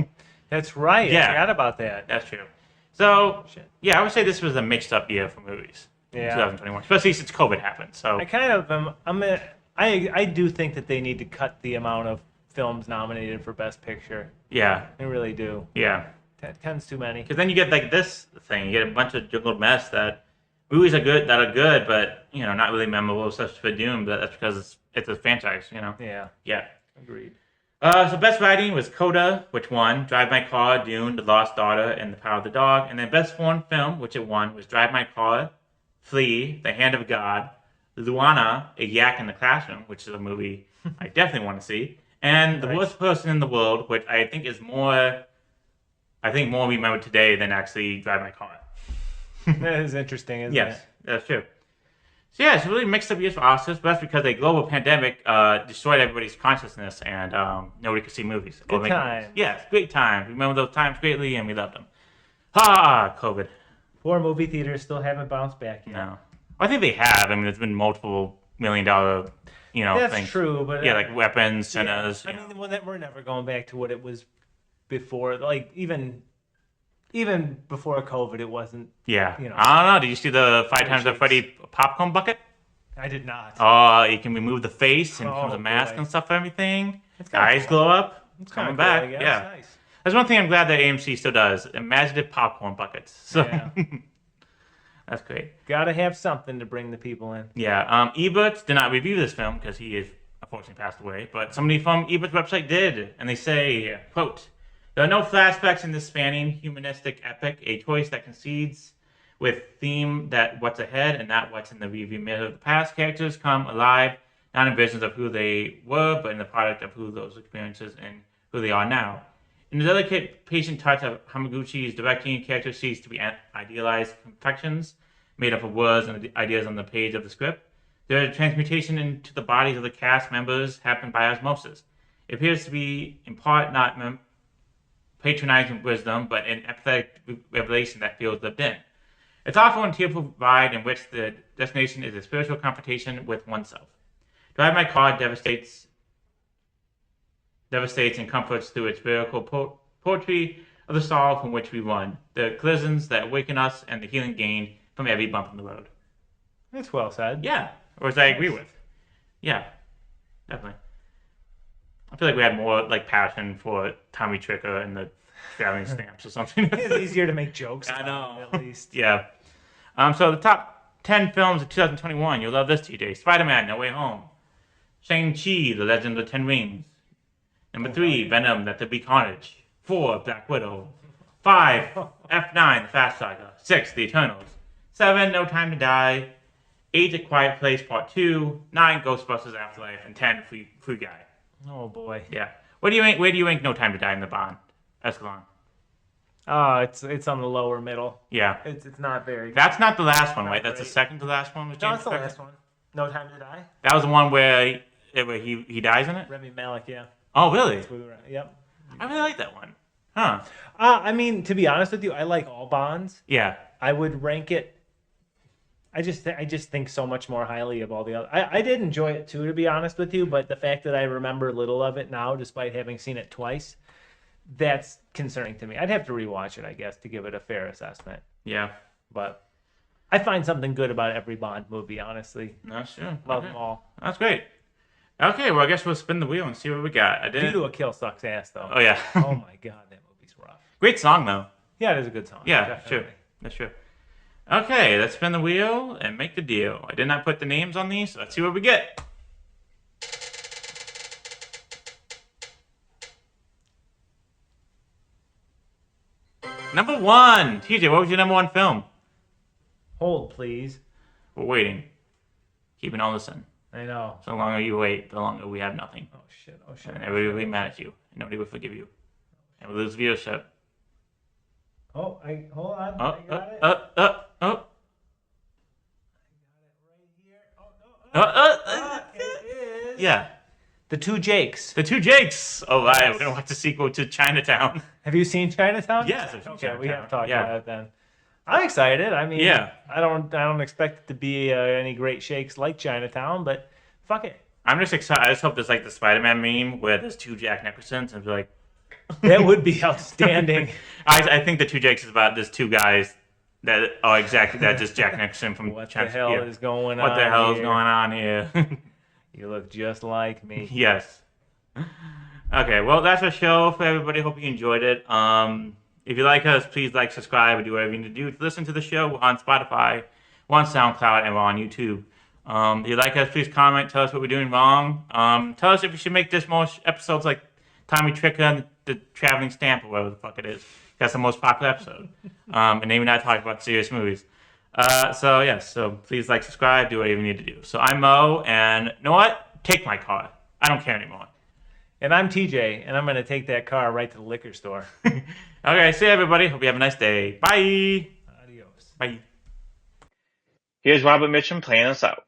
that's right. Yeah. I forgot about that. That's true. So, yeah, I would say this was a mixed up year for movies. Yeah. 2021, especially since COVID happened. So I kind of am. I do think that they need to cut the amount of films nominated for Best Picture. Yeah. I really do. Yeah. 10's too many. Because then you get like this thing. You get a bunch of juggled mess that movies are good, but not really memorable, such for Doom. But that's because it's a franchise. Yeah. Yeah. Agreed. So Best Writing was Coda, which won. Drive My Car, Dune, The Lost Daughter, and The Power of the Dog. And then Best Foreign Film, which it won, was Drive My Car, Flea, The Hand of God, Luana, A Yak in the Classroom, which is a movie I definitely want to see, and The Worst Person in the World, which I think is more remembered today than actually Drive My Car. That is interesting, isn't it? Yes, that's true. So yeah, it's really mixed up years for Oscars, but that's because a global pandemic destroyed everybody's consciousness and nobody could see movies. Good times. Yes, great times. We remember those times greatly and we loved them. COVID. Poor movie theaters still haven't bounced back yet. No. I think they have. I mean, there's been multiple $1 million, That's things. true, but yeah, like Weapons, Sinners. I mean, we're never going back to what it was before. Like even before COVID, it wasn't. Yeah. I don't know. Did you see the 5 times the Freddy popcorn bucket? I did not. Oh, you can remove the face and the mask and stuff. Everything. Eyes glow up. It's coming back. Cool, yeah. Nice. That's one thing I'm glad that AMC still does. Imaginative popcorn buckets. So. Yeah. That's great. Gotta have something to bring the people in. Yeah. Ebert did not review this film because he is unfortunately passed away, but somebody from Ebert's website did, and they say, quote, "There are no flashbacks in this spanning humanistic epic, a choice that concedes with theme that what's ahead and not what's in the rearview mirror. The past characters come alive, not in visions of who they were, but in the product of who those experiences and who they are now. In the delicate, patient touch of Hamaguchi's directing, character cease to be idealized perfections made up of words and ideas on the page of the script. The transmutation into the bodies of the cast members happened by osmosis. It appears to be, in part, not patronizing wisdom, but an empathetic revelation that feels lived in. It's also a tearful ride in which the destination is a spiritual confrontation with oneself. Drive My Car devastates and comforts through its lyrical poetry of the sorrow from which we run, the collisions that awaken us, and the healing gained from every bump in the road. That's well said. Yeah, which I agree with. Yeah, definitely. I feel like we had more like passion for Tommy Tricker and the traveling stamps or something. It's easier to make jokes. I know. At least. Yeah. So the top 10 films of 2021. You'll love this, TJ. Spider-Man: No Way Home. Shang-Chi: The Legend of the Ten Rings. Number 3, Venom: Let There Be Carnage. 4, Black Widow. 5, F9: The Fast Saga. 6, The Eternals. 7, No Time to Die. 8, A Quiet Place Part 2. 9, Ghostbusters Afterlife. And 10, Free Guy. Oh boy. Yeah. Where do you rank No Time to Die in the Bond echelon? It's on the lower middle. Yeah. It's not very good. That's not the last one, right? That's the second to last one with No, James it's the Spader? last one. No Time to Die. That was the one where he dies in it? Remy Malek, yeah. Oh, really? Yep. I really like that one. Huh. I mean, to be honest with you, I like all Bonds. Yeah. I would rank it. I just think so much more highly of all the other. I did enjoy it too, to be honest with you, but the fact that I remember little of it now, despite having seen it twice, that's concerning to me. I'd have to rewatch it, I guess, to give it a fair assessment. Yeah. But I find something good about every Bond movie, honestly. That's true. Love them all. That's great. Okay, well, I guess we'll spin the wheel and see what we got. Due to a Kill sucks ass, though. Oh, yeah. Oh, my God, that movie's rough. Great song, though. Yeah, it is a good song. Yeah, definitely. sure. That's true. Okay, let's spin the wheel and make the deal. I did not put the names on these, so let's see what we get. Number 1. TJ, what was your number 1 film? Hold, please. We're waiting. Keeping all this in. I know. So the longer you wait, the longer we have nothing. Oh, shit. Oh, shit. And everybody will be mad at you. And nobody will forgive you. And we'll lose viewership. Oh, hold on. Oh, I got it. oh. I got it right here. It is. Yeah. The Two Jakes. The Two Jakes. Oh, right. We're going to watch the sequel to Chinatown. Have you seen Chinatown? Yes, I've seen Okay, Chinatown. we have talked about it then. I'm excited. I mean, Yeah. I don't expect it to be any great shakes like Chinatown, but fuck it. I'm just excited. I just hope there's like the Spider-Man meme where there's 2 Jack Nicholsons and be like... That would be outstanding. I think the 2 Jakes is about there's 2 guys that are exactly that, just Jack Nicholson from What the hell is going on? What the hell is here? going on here? You look just like me. Yes. Okay, well, that's our show for everybody. Hope you enjoyed it. If you like us, please like, subscribe, and do whatever you need to do to listen to the show. We're on Spotify, we're on SoundCloud, and we're on YouTube. If you like us, please comment. Tell us what we're doing wrong. Tell us if we should make this more episodes like Tommy Tricker and the Traveling Stamp or whatever the fuck it is. That's the most popular episode. And then we're not talking about serious movies. So please like, subscribe, do whatever you need to do. So I'm Mo, and you know what? Take my car. I don't care anymore. And I'm TJ, and I'm going to take that car right to the liquor store. Okay, see you, everybody. Hope you have a nice day. Bye. Adios. Bye. Here's Robert Mitchum playing us out.